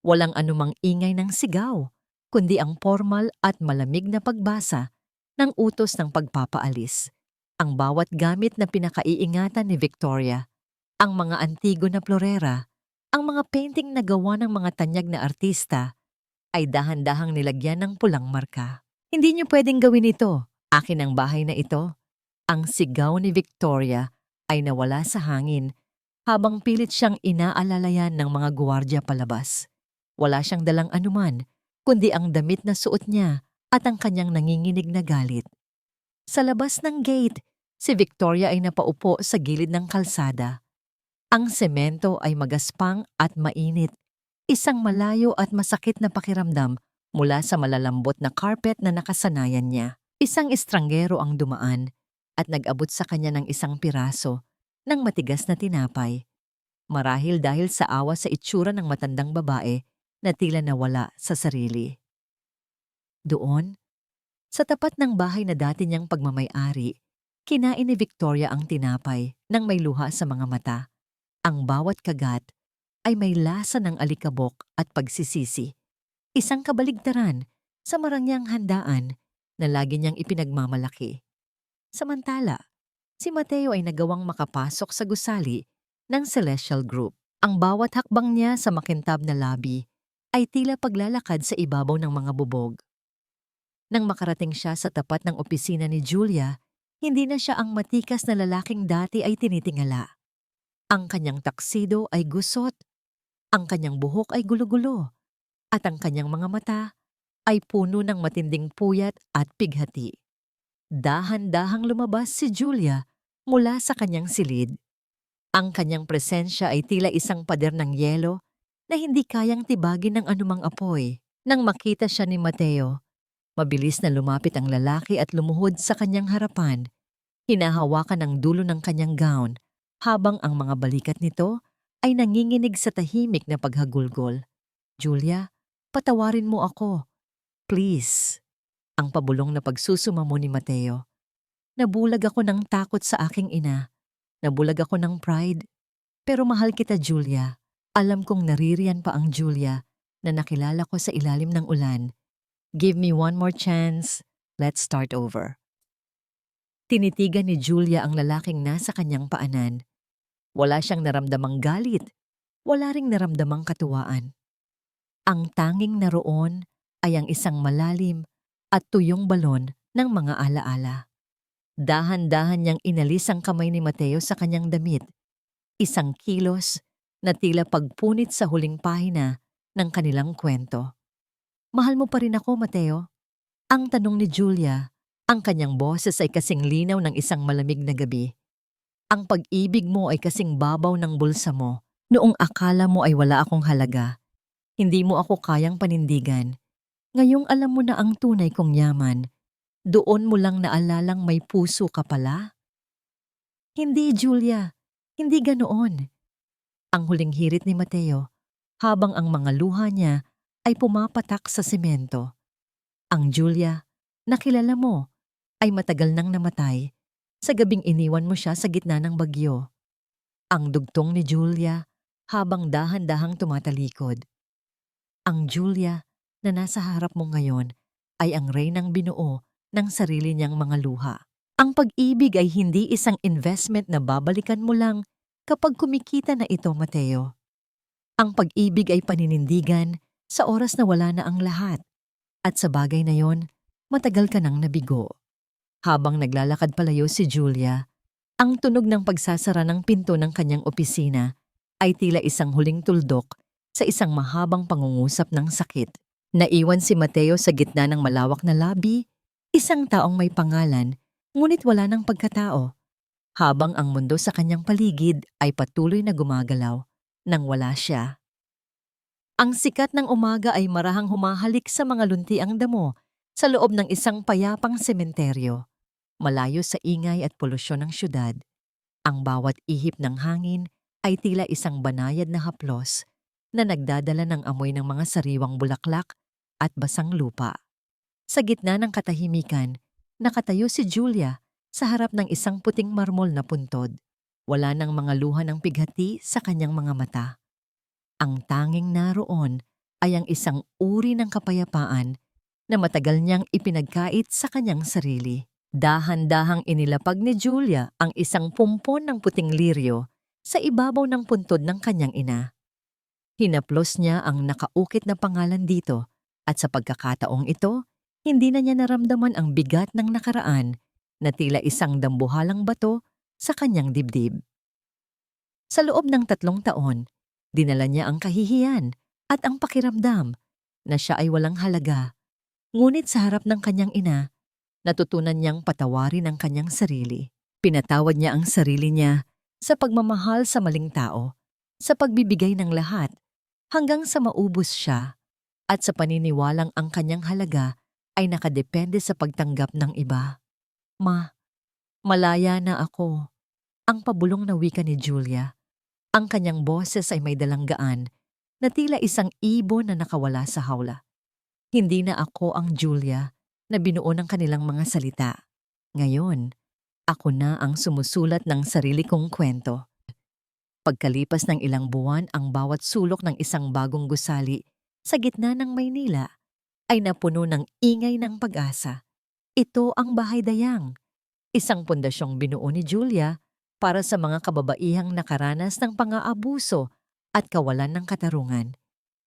Walang anumang ingay ng sigaw, kundi ang formal at malamig na pagbasa ng utos ng pagpapaalis. Ang bawat gamit na pinakaiingatan ni Victoria, ang mga antigo na florera, ang mga painting na gawa ng mga tanyag na artista, ay dahan-dahang nilagyan ng pulang marka. Hindi niyo pwedeng gawin ito. Akin ang bahay na ito. Ang sigaw ni Victoria ay nawala sa hangin habang pilit siyang inaalalayan ng mga guwardya palabas. Wala siyang dalang anuman, kundi ang damit na suot niya at ang kanyang nanginginig na galit. Sa labas ng gate, si Victoria ay napaupo sa gilid ng kalsada. Ang semento ay magaspang at mainit, isang malayo at masakit na pakiramdam mula sa malalambot na carpet na nakasanayan niya. Isang estranggero ang dumaan at nag-abot sa kanya ng isang piraso ng matigas na tinapay. Marahil dahil sa awa sa itsura ng matandang babae na tila nawala sa sarili. Doon, sa tapat ng bahay na dati niyang pagmamay-ari, kinain ni Victoria ang tinapay nang may luha sa mga mata. Ang bawat kagat ay may lasa ng alikabok at pagsisisi. Isang kabaligtaran sa marangyang handaan na lagi niyang ipinagmamalaki. Samantala, si Mateo ay nagawang makapasok sa gusali ng Celestial Group. Ang bawat hakbang niya sa makintab na lobby ay tila paglalakad sa ibabaw ng mga bubog. Nang makarating siya sa tapat ng opisina ni Julia, hindi na siya ang matikas na lalaking dati ay tinitingala. Ang kanyang taksido ay gusot, ang kanyang buhok ay gulo-gulo, at ang kanyang mga mata ay puno ng matinding puyat at pighati. Dahan-dahang lumabas si Julia mula sa kanyang silid. Ang kanyang presensya ay tila isang pader ng yelo na hindi kayang tibagin ng anumang apoy. Nang makita siya ni Mateo, mabilis na lumapit ang lalaki at lumuhod sa kanyang harapan. Hinahawakan ang dulo ng kanyang gown habang ang mga balikat nito ay nanginginig sa tahimik na paghagulgol. "Julia, patawarin mo ako. Please." Ang pabulong na pagsusumamo ni Mateo. "Nabulag ako ng takot sa aking ina. Nabulag ako ng pride. Pero mahal kita, Julia. Alam kong naririyan pa ang Julia na nakilala ko sa ilalim ng ulan. Give me one more chance. Let's start over." Tinitigan ni Julia ang lalaking nasa kanyang paanan. Wala siyang naramdamang galit. Wala ring naramdamang katuwaan. Ang tanging naroon ay ang isang malalim at tuyong balon ng mga alaala. Dahan-dahan niyang inalis ang kamay ni Mateo sa kanyang damit. Isang kilos na tila pagpunit sa huling pahina ng kanilang kwento. "Mahal mo pa rin ako, Mateo?" Ang tanong ni Julia. Ang kanyang boses ay kasing linaw ng isang malamig na gabi. "Ang pag-ibig mo ay kasing babaw ng bulsa mo. Noong akala mo ay wala akong halaga. Hindi mo ako kayang panindigan. Ngayong alam mo na ang tunay kong yaman. Doon mo lang naalalang may puso ka pala?" "Hindi, Julia. Hindi ganoon." Ang huling hirit ni Mateo habang ang mga luha niya ay pumapatak sa semento. "Ang Julia, nakilala mo, ay matagal nang namatay sa gabing iniwan mo siya sa gitna ng bagyo." Ang dugtong ni Julia habang dahan-dahang tumatalikod. Ang Julia na nasa harap mo ngayon ay ang reynang binuo ng sarili niyang mga luha. Ang pag-ibig ay hindi isang investment na babalikan mo lang kapag kumikita na ito, Mateo. Ang pag-ibig ay paninindigan sa oras na wala na ang lahat. At sa bagay na yon, matagal ka nang nabigo. Habang naglalakad palayo si Julia, ang tunog ng pagsasara ng pinto ng kanyang opisina ay tila isang huling tuldok sa isang mahabang pangungusap ng sakit. Naiwan si Mateo sa gitna ng malawak na lobby, isang taong may pangalan, ngunit wala ng pagkatao. Habang ang mundo sa kanyang paligid ay patuloy na gumagalaw nang wala siya. Ang sikat ng umaga ay marahang humahalik sa mga luntiang damo sa loob ng isang payapang sementeryo. Malayo sa ingay at polusyon ng syudad, ang bawat ihip ng hangin ay tila isang banayad na haplos na nagdadala ng amoy ng mga sariwang bulaklak at basang lupa. Sa gitna ng katahimikan, nakatayo si Julia sa harap ng isang puting marmol na puntod. Wala nang mga luha ng pighati sa kanyang mga mata. Ang tanging naroon ay ang isang uri ng kapayapaan na matagal niyang ipinagkait sa kanyang sarili. Dahan-dahang inilapag ni Julia ang isang pumpon ng puting liryo sa ibabaw ng puntod ng kanyang ina. Hinaplos niya ang nakaukit na pangalan dito at sa pagkakataong ito, hindi na niya naramdaman ang bigat ng nakaraan na tila isang dambuhalang bato sa kanyang dibdib. Sa loob ng 3 taon, dinala niya ang kahihiyan at ang pakiramdam na siya ay walang halaga. Ngunit sa harap ng kanyang ina, natutunan niyang patawarin ang kanyang sarili. Pinatawad niya ang sarili niya sa pagmamahal sa maling tao, sa pagbibigay ng lahat, hanggang sa maubos siya, at sa paniniwalang ang kanyang halaga ay nakadepende sa pagtanggap ng iba. Ma, malaya na ako. Ang pabulong na wika ni Julia. Ang kanyang boses ay may dalang gaan na tila isang ibon na nakawala sa hawla. Hindi na ako ang Julia na binuo ng kanilang mga salita. Ngayon, ako na ang sumusulat ng sarili kong kwento. Pagkalipas ng ilang buwan, ang bawat sulok ng isang bagong gusali sa gitna ng Maynila ay napuno ng ingay ng pag-asa. Ito ang Bahay Dayang, isang pundasyong binuo ni Julia para sa mga kababaihang nakaranas ng pang-aabuso at kawalan ng katarungan.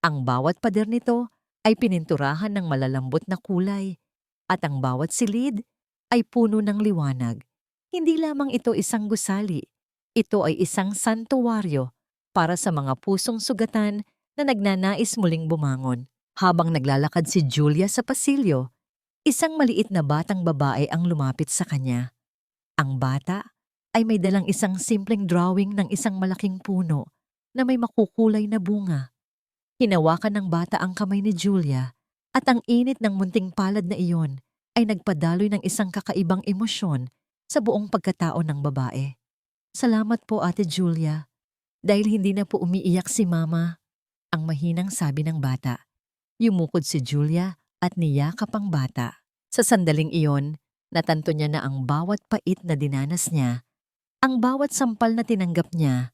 Ang bawat pader nito ay pininturahan ng malalambot na kulay at ang bawat silid ay puno ng liwanag. Hindi lamang ito isang gusali, ito ay isang santuwaryo para sa mga pusong sugatan na nagnanais muling bumangon. Habang naglalakad si Julia sa pasilyo, isang maliit na batang babae ang lumapit sa kanya. Ang bata ay may dalang isang simpleng drawing ng isang malaking puno na may makukulay na bunga. Hinawakan ng bata ang kamay ni Julia at ang init ng munting palad na iyon ay nagpadaloy ng isang kakaibang emosyon sa buong pagkatao ng babae. Salamat po, Ate Julia, dahil hindi na po umiiyak si Mama, ang mahinang sabi ng bata. Yumukod si Julia at niyakap ang bata. Sa sandaling iyon, natanto niya na ang bawat pait na dinanas niya, ang bawat sampal na tinanggap niya,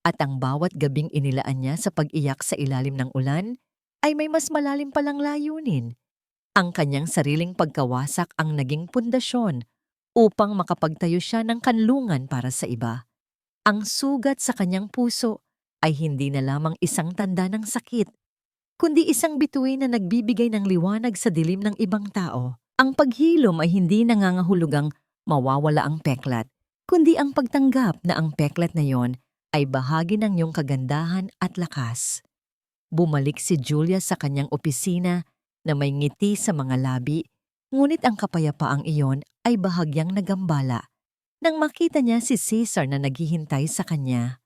at ang bawat gabing inilaan niya sa pag-iyak sa ilalim ng ulan ay may mas malalim palang layunin. Ang kanyang sariling pagkawasak ang naging pundasyon upang makapagtayo siya ng kanlungan para sa iba. Ang sugat sa kanyang puso ay hindi na lamang isang tanda ng sakit, kundi isang bituin na nagbibigay ng liwanag sa dilim ng ibang tao. Ang paghilom ay hindi nangangahulugang mawawala ang peklat, kundi ang pagtanggap na ang peklat na yon ay bahagi ng iyong kagandahan at lakas. Bumalik si Julia sa kanyang opisina na may ngiti sa mga labi, ngunit ang kapayapaang iyon ay bahagyang nagambala nang makita niya si Cesar na naghihintay sa kanya.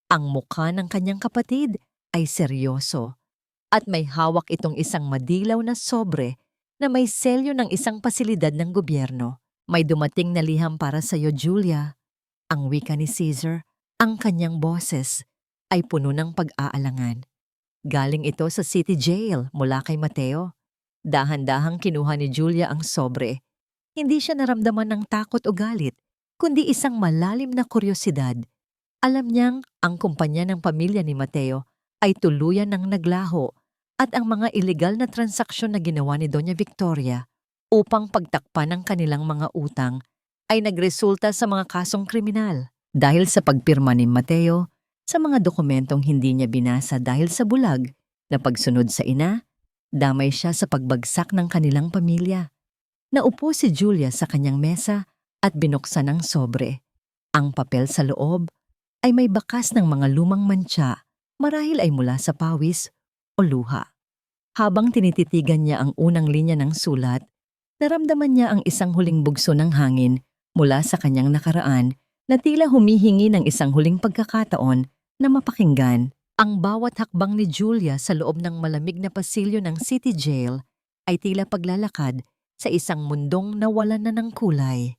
Ang mukha ng kanyang kapatid ay seryoso at may hawak itong isang madilaw na sobre na may selyo ng isang pasilidad ng gobyerno. May dumating na liham para sa iyo, Julia. Ang wika ni Cesar, ang kanyang boses ay puno ng pag-aalangan. Galing ito sa City Jail mula kay Mateo. Dahan-dahang kinuha ni Julia ang sobre. Hindi siya naramdaman ng takot o galit, kundi isang malalim na kuryosidad. Alam niyang ang kumpanya ng pamilya ni Mateo ay tuluyan ng naglaho at ang mga ilegal na transaksyon na ginawa ni Doña Victoria upang pagtakpan ang kanilang mga utang ay nagresulta sa mga kasong kriminal. Dahil sa pagpirma ni Mateo sa mga dokumentong hindi niya binasa dahil sa bulag na pagsunod sa ina, damay siya sa pagbagsak ng kanilang pamilya. Naupo si Julia sa kanyang mesa at binuksan ang sobre. Ang papel sa loob ay may bakas ng mga lumang mantsa, marahil ay mula sa pawis o luha. Habang tinititigan niya ang unang linya ng sulat, naramdaman niya ang isang huling bugso ng hangin mula sa kanyang nakaraan na tila humihingi ng isang huling pagkakataon na mapakinggan. Ang bawat hakbang ni Julia sa loob ng malamig na pasilyo ng City Jail ay tila paglalakad sa isang mundong nawalan na ng kulay.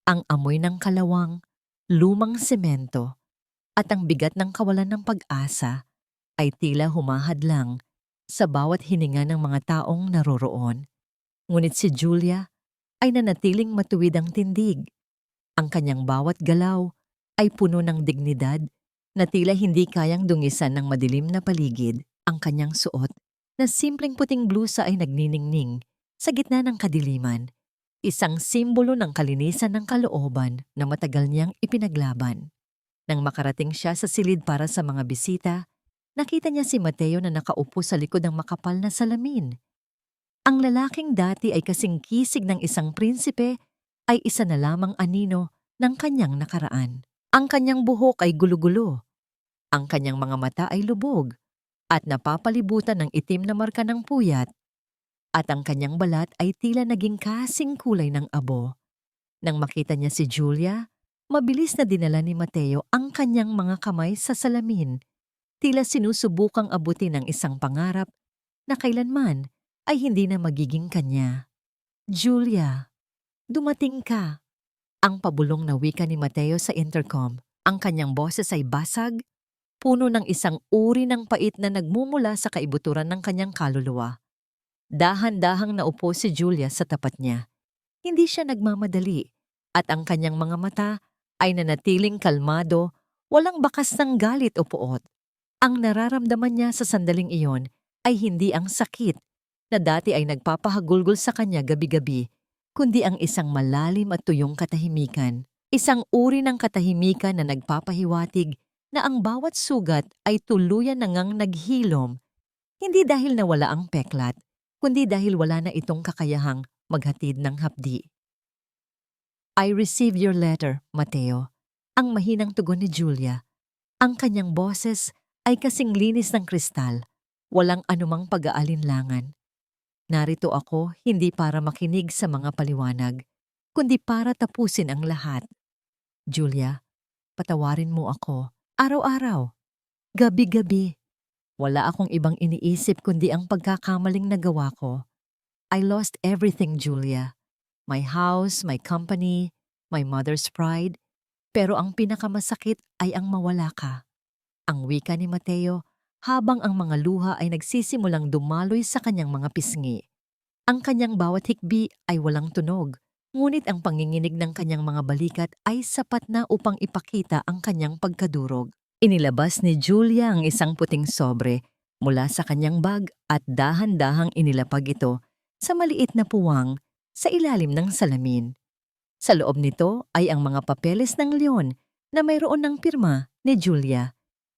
Ang amoy ng kalawang, lumang semento, at ang bigat ng kawalan ng pag-asa ay tila humahadlang sa bawat hininga ng mga taong naroroon. Ngunit si Julia ay nanatiling matuwid ang tindig. Ang kanyang bawat galaw ay puno ng dignidad na tila hindi kayang dungisan ng madilim na paligid. Ang kanyang suot na simpleng puting blusa ay nagniningning sa gitna ng kadiliman, isang simbolo ng kalinisan ng kalooban na matagal niyang ipinaglaban. Nang makarating siya sa silid para sa mga bisita, nakita niya si Mateo na nakaupo sa likod ng makapal na salamin. Ang lalaking dati ay kasing kisig ng isang prinsipe ay isa na lamang anino ng kanyang nakaraan. Ang kanyang buhok ay gulo-gulo. Ang kanyang mga mata ay lubog at napapalibutan ng itim na marka ng puyat at ang kanyang balat ay tila naging kasing kulay ng abo. Nang makita niya si Julia, mabilis na dinala ni Mateo ang kanyang mga kamay sa salamin, tila sinusubukang abutin ang isang pangarap na kailanman ay hindi na magiging kanya. Julia, dumating ka. Ang pabulong na wika ni Mateo sa intercom. Ang kanyang boses ay basag, puno ng isang uri ng pait na nagmumula sa kaibuturan ng kanyang kaluluwa. Dahan-dahang naupo si Julia sa tapat niya. Hindi siya nagmamadali at ang kanyang mga mata ay nanatiling kalmado, walang bakas ng galit o puot. Ang nararamdaman niya sa sandaling iyon ay hindi ang sakit na dati ay nagpapahagulgol sa kanya gabi-gabi, kundi ang isang malalim at tuyong katahimikan. Isang uri ng katahimikan na nagpapahiwatig na ang bawat sugat ay tuluyan na ngang naghilom, hindi dahil nawala ang peklat, kundi dahil wala na itong kakayahang maghatid ng hapdi. I received your letter, Mateo. Ang mahinang tugon ni Julia. Ang kanyang boses ay kasing linis ng kristal, walang anumang pag-aalinlangan. Narito ako hindi para makinig sa mga paliwanag, kundi para tapusin ang lahat. Julia, patawarin mo ako. Araw-araw, gabi-gabi. Wala akong ibang iniisip kundi ang pagkakamaling nagawa ko. I lost everything, Julia. My house, my company, my mother's pride. Pero ang pinakamasakit ay ang mawala ka. Ang wika ni Mateo habang ang mga luha ay nagsisimulang dumaloy sa kanyang mga pisngi. Ang kanyang bawat hikbi ay walang tunog, ngunit ang panginginig ng kanyang mga balikat ay sapat na upang ipakita ang kanyang pagkadurog. Inilabas ni Julia ang isang puting sobre mula sa kanyang bag at dahan-dahang inilapag ito sa maliit na puwang sa ilalim ng salamin. Sa loob nito ay ang mga papeles ng leon na mayroon ng pirma ni Julia.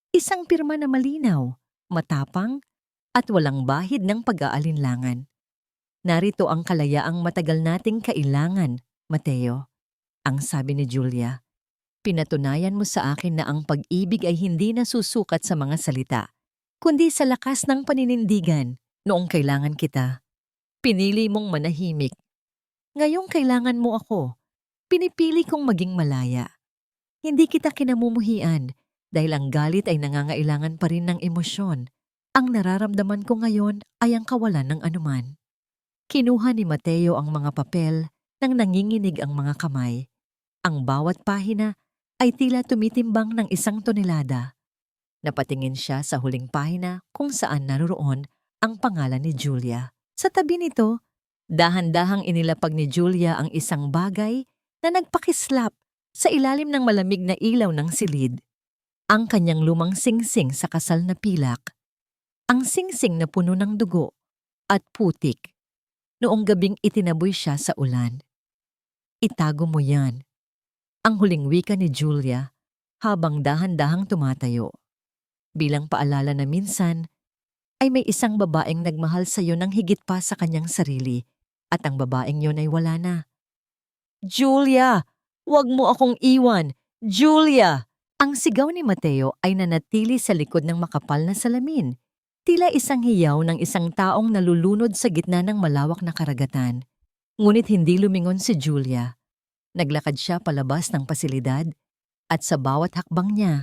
Isang pirma na malinaw, matapang, at walang bahid ng pag-aalinlangan. Narito ang kalayaang matagal nating kailangan, Mateo. Ang sabi ni Julia, pinatunayan mo sa akin na ang pag-ibig ay hindi nasusukat sa mga salita, kundi sa lakas ng paninindigan noong kailangan kita. Pinili mong manahimik. Ngayong kailangan mo ako, pinipili kong maging malaya. Hindi kita kinamumuhian dahil ang galit ay nangangailangan pa rin ng emosyon. Ang nararamdaman ko ngayon ay ang kawalan ng anuman. Kinuha ni Mateo ang mga papel nang nanginginig ang mga kamay. Ang bawat pahina ay tila tumitimbang ng 1 tonelada. Napatingin siya sa huling pahina kung saan naroon ang pangalan ni Julia. Sa tabi nito, dahan-dahang inilapag ni Julia ang isang bagay na nagpakislap sa ilalim ng malamig na ilaw ng silid. Ang kanyang lumang singsing sa kasal na pilak. Ang singsing na puno ng dugo at putik. Noong gabing itinaboy siya sa ulan. Itago mo yan. Ang huling wika ni Julia habang dahan-dahang tumatayo. Bilang paalala na minsan ay may isang babaeng nagmahal sa iyo ng higit pa sa kanyang sarili at ang babaeng yon ay wala na. Julia! Huwag mo akong iwan! Julia! Ang sigaw ni Mateo ay nanatili sa likod ng makapal na salamin. Tila isang hiyaw ng isang taong nalulunod sa gitna ng malawak na karagatan. Ngunit hindi lumingon si Julia. Naglakad siya palabas ng pasilidad at sa bawat hakbang niya,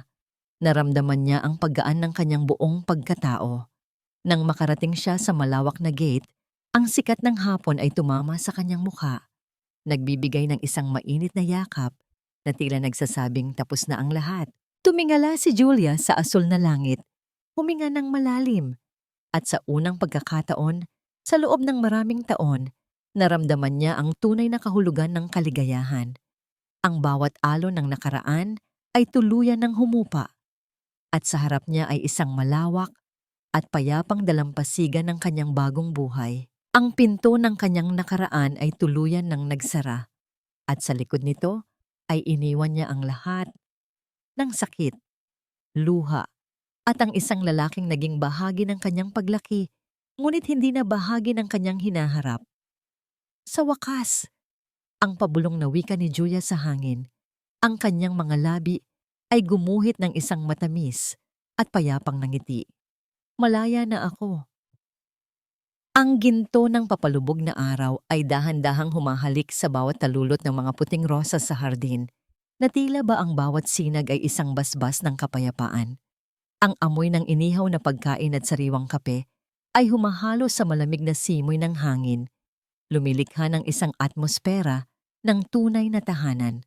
naramdaman niya ang paggaan ng kanyang buong pagkatao. Nang makarating siya sa malawak na gate, ang sikat ng hapon ay tumama sa kanyang mukha. Nagbibigay ng isang mainit na yakap na tila nagsasabing tapos na ang lahat. Tumingala si Julia sa asul na langit. Huminga ng malalim. At sa unang pagkakataon, sa loob ng maraming taon, naramdaman niya ang tunay na kahulugan ng kaligayahan. Ang bawat alon ng nakaraan ay tuluyan ng humupa. At sa harap niya ay isang malawak at payapang dalampasigan ng kanyang bagong buhay. Ang pinto ng kanyang nakaraan ay tuluyan ng nagsara. At sa likod nito ay iniwan niya ang lahat ng sakit, luha, at ang isang lalaking naging bahagi ng kanyang paglaki, ngunit hindi na bahagi ng kanyang hinaharap. Sa wakas, ang pabulong na wika ni Julia sa hangin, ang kanyang mga labi ay gumuhit ng isang matamis at payapang na ngiti. malaya na ako. Ang ginto ng papalubog na araw ay dahan-dahang humahalik sa bawat talulot ng mga puting rosas sa hardin, na tila ba ang bawat sinag ay isang basbas ng kapayapaan. Ang amoy ng inihaw na pagkain at sariwang kape ay humahalo sa malamig na simoy ng hangin, lumilikha ng isang atmosfera ng tunay na tahanan.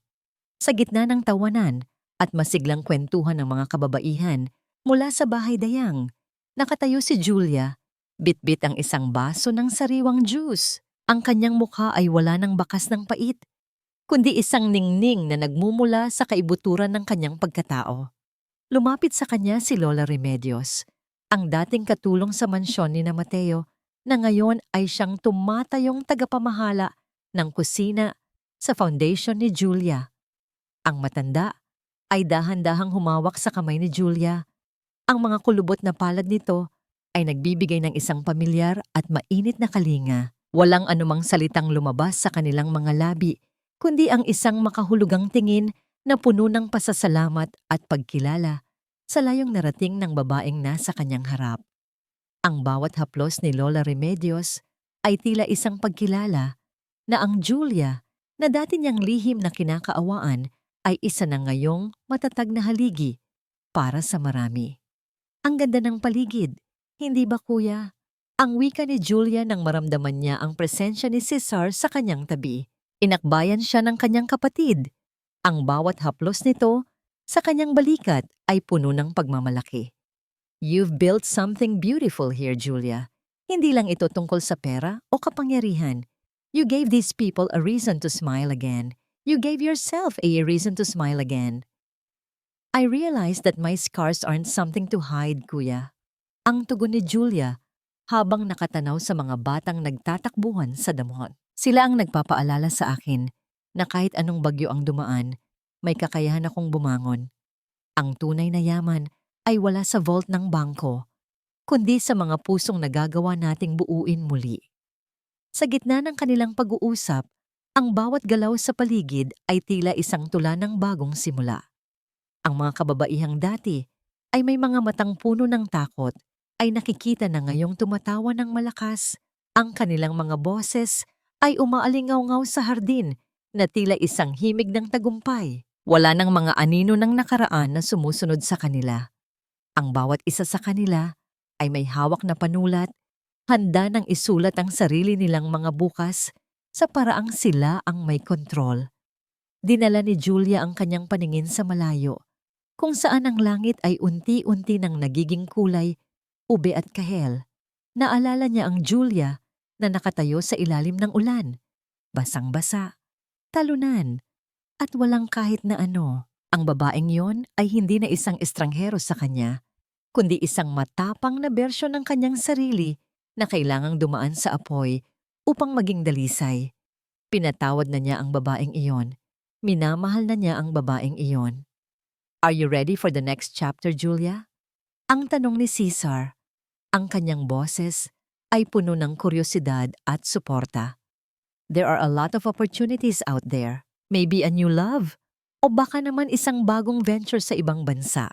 Sa gitna ng tawanan at masiglang kwentuhan ng mga kababaihan mula sa bahay dayang, nakatayo si Julia, bitbit ang isang baso ng sariwang juice. Ang kanyang mukha ay wala ng bakas ng pait, kundi isang ningning na nagmumula sa kaibuturan ng kanyang pagkatao. Lumapit sa kanya si Lola Remedios, ang dating katulong sa mansyon ni na Mateo, na ngayon ay siyang tumatayong tagapamahala ng kusina sa foundation ni Julia. Ang matanda ay dahan-dahang humawak sa kamay ni Julia. Ang mga kulubot na palad nito ay nagbibigay ng isang pamilyar at mainit na kalinga. Walang anumang salitang lumabas sa kanilang mga labi, kundi ang isang makahulugang tingin na puno ng pasasalamat at pagkilala sa layong narating ng babaeng nasa kanyang harap. Ang bawat haplos ni Lola Remedios ay tila isang pagkilala na ang Julia na dati niyang lihim na kinakaawaan ay isa na ngayong matatag na haligi para sa marami. Ang ganda ng paligid, hindi ba kuya? Ang wika ni Julia nang maramdaman niya ang presensya ni Cesar sa kanyang tabi. Inakbayan siya ng kanyang kapatid. Ang bawat haplos nito sa kanyang balikat ay puno ng pagmamalaki. You've built something beautiful here, Julia. Hindi lang ito tungkol sa pera o kapangyarihan. You gave these people a reason to smile again. You gave yourself a reason to smile again. I realized that my scars aren't something to hide, kuya. Ang tugon ni Julia habang nakatanaw sa mga batang nagtatakbuhan sa damon. Sila ang nagpapaalala sa akin na kahit anong bagyo ang dumaan, may kakayahan akong bumangon. Ang tunay na yaman ay wala sa vault ng bangko, kundi sa mga pusong nagagawa nating buuin muli. Sa gitna ng kanilang pag-uusap, ang bawat galaw sa paligid ay tila isang tula ng bagong simula. Ang mga kababaihang dati ay may mga matang puno ng takot ay nakikita na ngayong tumatawa ng malakas. Ang kanilang mga boses ay umaalingaw-ngaw sa hardin na tila isang himig ng tagumpay. Wala ng mga anino ng nakaraan na sumusunod sa kanila. Ang bawat isa sa kanila ay may hawak na panulat, handa nang isulat ang sarili nilang mga bukas sa paraang sila ang may kontrol. Dinala ni Julia ang kanyang paningin sa malayo, kung saan ang langit ay unti-unti nang nagiging kulay, ube at kahel. Naalala niya ang Julia na nakatayo sa ilalim ng ulan, basang-basa, talunan, at walang kahit na ano. Ang babaeng yon ay hindi na isang estranghero sa kanya, kundi isang matapang na bersyon ng kanyang sarili na kailangang dumaan sa apoy upang maging dalisay. Pinatawad na niya ang babaeng iyon. Minamahal na niya ang babaeng iyon. Are you ready for the next chapter, Julia? Ang tanong ni Cesar. Ang kanyang boses ay puno ng kuryosidad at suporta. There are a lot of opportunities out there. Maybe a new love. O baka naman isang bagong venture sa ibang bansa.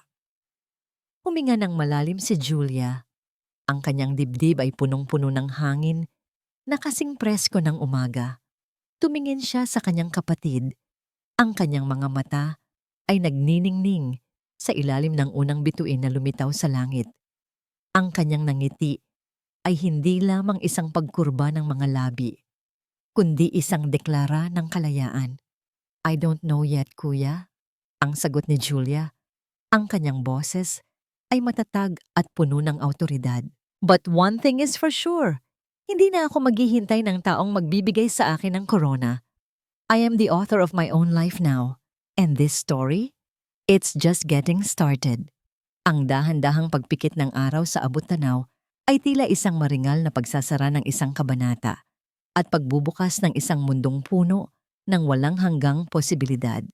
Huminga ng malalim si Julia. Ang kanyang dibdib ay punong-puno ng hangin na kasing presko ng umaga. Tumingin siya sa kanyang kapatid. Ang kanyang mga mata ay nagniningning sa ilalim ng unang bituin na lumitaw sa langit. Ang kanyang nangiti ay hindi lamang isang pagkurba ng mga labi, kundi isang deklara ng kalayaan. I don't know yet, kuya. Ang sagot ni Julia. Ang kanyang boses ay matatag at puno ng awtoridad. But one thing is for sure, hindi na ako maghihintay ng taong magbibigay sa akin ng corona. I am the author of my own life now. And this story? It's just getting started. Ang dahan-dahang pagpikit ng araw sa abot-tanaw ay tila isang maringal na pagsasara ng isang kabanata at pagbubukas ng isang mundong puno ng walang hanggang posibilidad.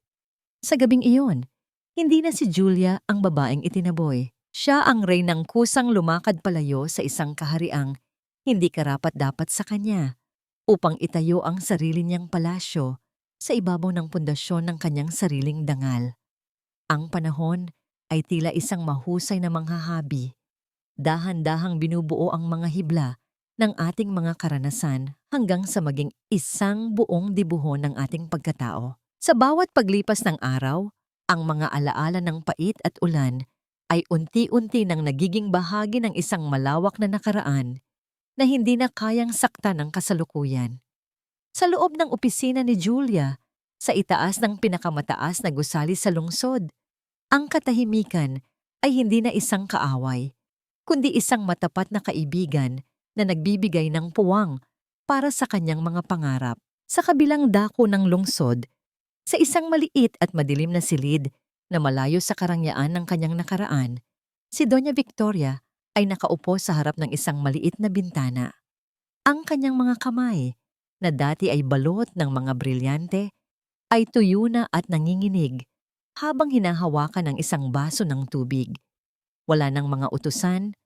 Sa gabing iyon, hindi na si Julia ang babaeng itinaboy. Siya ang reynang kusang lumakad palayo sa isang kahariang hindi karapat-dapat sa kanya upang itayo ang sarili niyang palasyo sa ibabaw ng pundasyon ng kanyang sariling dangal. Ang panahon ay tila isang mahusay na manghahabi. dahan-dahang binubuo ang mga hibla ng ating mga karanasan hanggang sa maging isang buong dibuho ng ating pagkatao. Sa bawat paglipas ng araw, ang mga alaala ng pait at ulan ay unti-unti nang nagiging bahagi ng isang malawak na nakaraan na hindi na kayang saktan ng kasalukuyan. Sa loob ng opisina ni Julia, sa itaas ng pinakamataas na gusali sa lungsod, ang katahimikan ay hindi na isang kaaway, kundi isang matapat na kaibigan na nagbibigay ng puwang para sa kanyang mga pangarap. Sa kabilang dako ng lungsod, sa isang maliit at madilim na silid na malayo sa karangyaan ng kanyang nakaraan, si Doña Victoria ay nakaupo sa harap ng isang maliit na bintana. Ang kanyang mga kamay, na dati ay balot ng mga brilyante, ay tuyo na at nanginginig habang hinahawakan ng isang baso ng tubig. Wala ng mga utusan,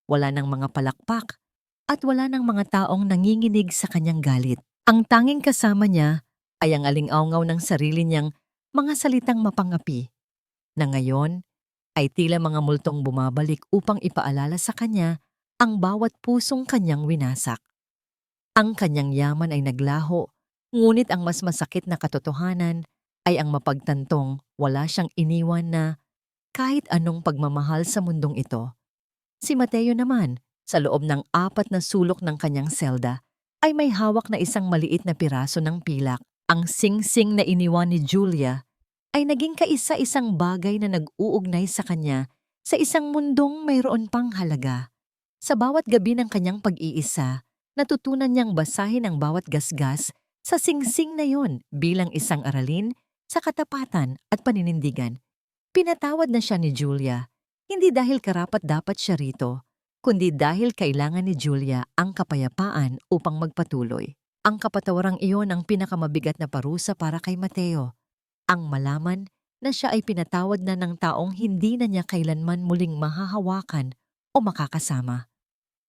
wala ng mga palakpak, at wala ng mga taong nanginginig sa kanyang galit. Ang tanging kasama niya ay ang alingaungaw ng sarili niyang mga salitang mapangapi, na ngayon ay tila mga multong bumabalik upang ipaalala sa kanya ang bawat pusong kanyang winasak. Ang kanyang yaman ay naglaho, ngunit ang mas masakit na katotohanan ay ang mapagtantong wala siyang iniwan na kahit anong pagmamahal sa mundong ito. Si Mateo naman, sa loob ng 4 na sulok ng kanyang selda, ay may hawak na isang maliit na piraso ng pilak. Ang sing-sing na iniwan ni Julia ay naging kaisa-isang bagay na nag-uugnay sa kanya sa isang mundong mayroon pang halaga. Sa bawat gabi ng kanyang pag-iisa, natutunan niyang basahin ang bawat gasgas sa sing-sing na yon bilang isang aralin sa katapatan at paninindigan. Pinatawad na siya ni Julia, hindi dahil karapat-dapat siya rito, kundi dahil kailangan ni Julia ang kapayapaan upang magpatuloy. Ang kapatawarang iyon ang pinakamabigat na parusa para kay Mateo, ang malaman na siya ay pinatawad na ng taong hindi na niya kailanman muling mahahawakan o makakasama.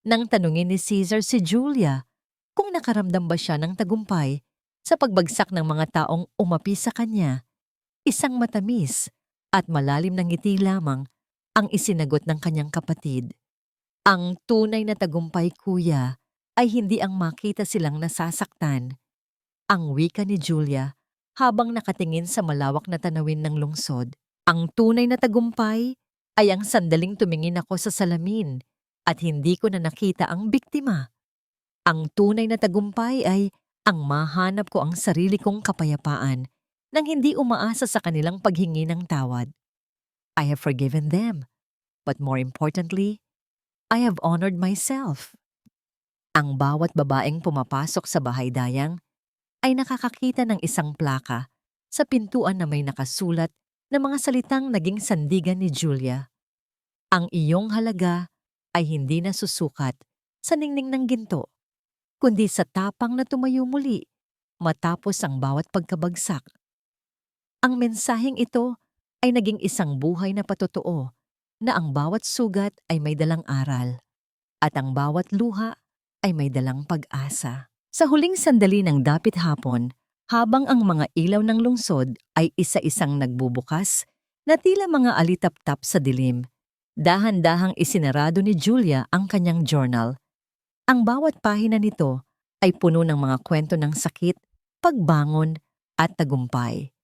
Nang tanungin ni Caesar si Julia kung nakaramdam ba siya ng tagumpay sa pagbagsak ng mga taong umapi sa kanya, isang matamis at malalim na ngiti lamang ang isinagot ng kanyang kapatid. Ang tunay na tagumpay, kuya, ay hindi ang makita silang nasasaktan. Ang wika ni Julia habang nakatingin sa malawak na tanawin ng lungsod. Ang tunay na tagumpay ay ang sandaling tumingin ako sa salamin at hindi ko na nakita ang biktima. Ang tunay na tagumpay ay ang mahanap ko ang sarili kong kapayapaan nang hindi umaasa sa kanilang paghingi ng tawad. I have forgiven them, but more importantly, I have honored myself. Ang bawat babaeng pumapasok sa bahay-dayang ay nakakakita ng isang plaka sa pintuan na may nakasulat na mga salitang naging sandigan ni Julia. Ang iyong halaga ay hindi nasusukat sa ningning ng ginto, kundi sa tapang na tumayo muli matapos ang bawat pagkabagsak. Ang mensaheng ito ay naging isang buhay na patotoo na ang bawat sugat ay may dalang aral at ang bawat luha ay may dalang pag-asa. Sa huling sandali ng dapit hapon, habang ang mga ilaw ng lungsod ay isa-isang nagbubukas na tila mga alitap-tap sa dilim, dahan-dahang isinarado ni Julia ang kanyang journal. Ang bawat pahina nito ay puno ng mga kwento ng sakit, pagbangon at tagumpay.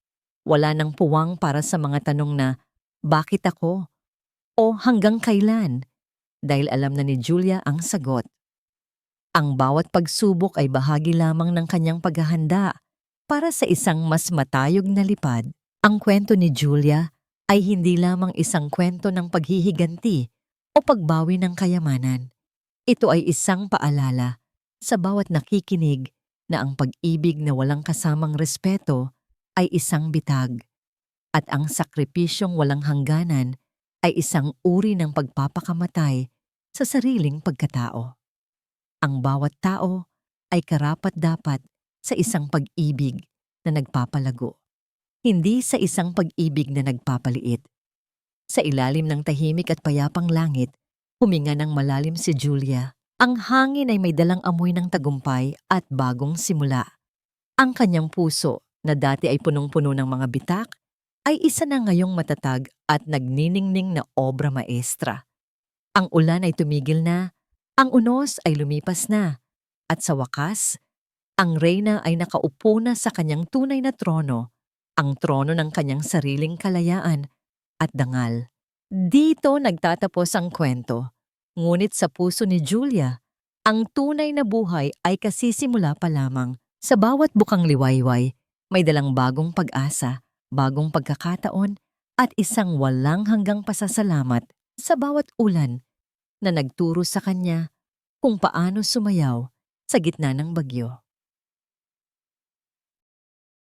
Wala nang puwang para sa mga tanong na, bakit ako? O hanggang kailan? Dahil alam na ni Julia ang sagot. Ang bawat pagsubok ay bahagi lamang ng kanyang paghahanda para sa isang mas matayog na lipad. Ang kwento ni Julia ay hindi lamang isang kwento ng paghihiganti o pagbawi ng kayamanan. Ito ay isang paalala sa bawat nakikinig na ang pag-ibig na walang kasamang respeto ay isang bitag at ang sakripisyong walang hangganan ay isang uri ng pagpapakamatay sa sariling pagkatao. Ang bawat tao ay karapat-dapat sa isang pag-ibig na nagpapalago, hindi sa isang pag-ibig na nagpapaliit. Sa ilalim ng tahimik at payapang langit, huminga ng malalim si Julia. Ang hangin ay may dalang amoy ng tagumpay at bagong simula. Ang kanyang puso, na dati ay punong-puno ng mga bitak, ay isa na ngayong matatag at nagniningning na obra maestra. Ang ulan ay tumigil na, ang unos ay lumipas na, at sa wakas, ang reyna ay nakaupo na sa kanyang tunay na trono, ang trono ng kanyang sariling kalayaan at dangal. Dito nagtatapos ang kwento. Ngunit sa puso ni Julia, ang tunay na buhay ay kasisimula pa lamang. Sa bawat bukang liwayway, may dalang bagong pag-asa, bagong pagkakataon, at isang walang hanggang pasasalamat sa bawat ulan na nagturo sa kanya kung paano sumayaw sa gitna ng bagyo.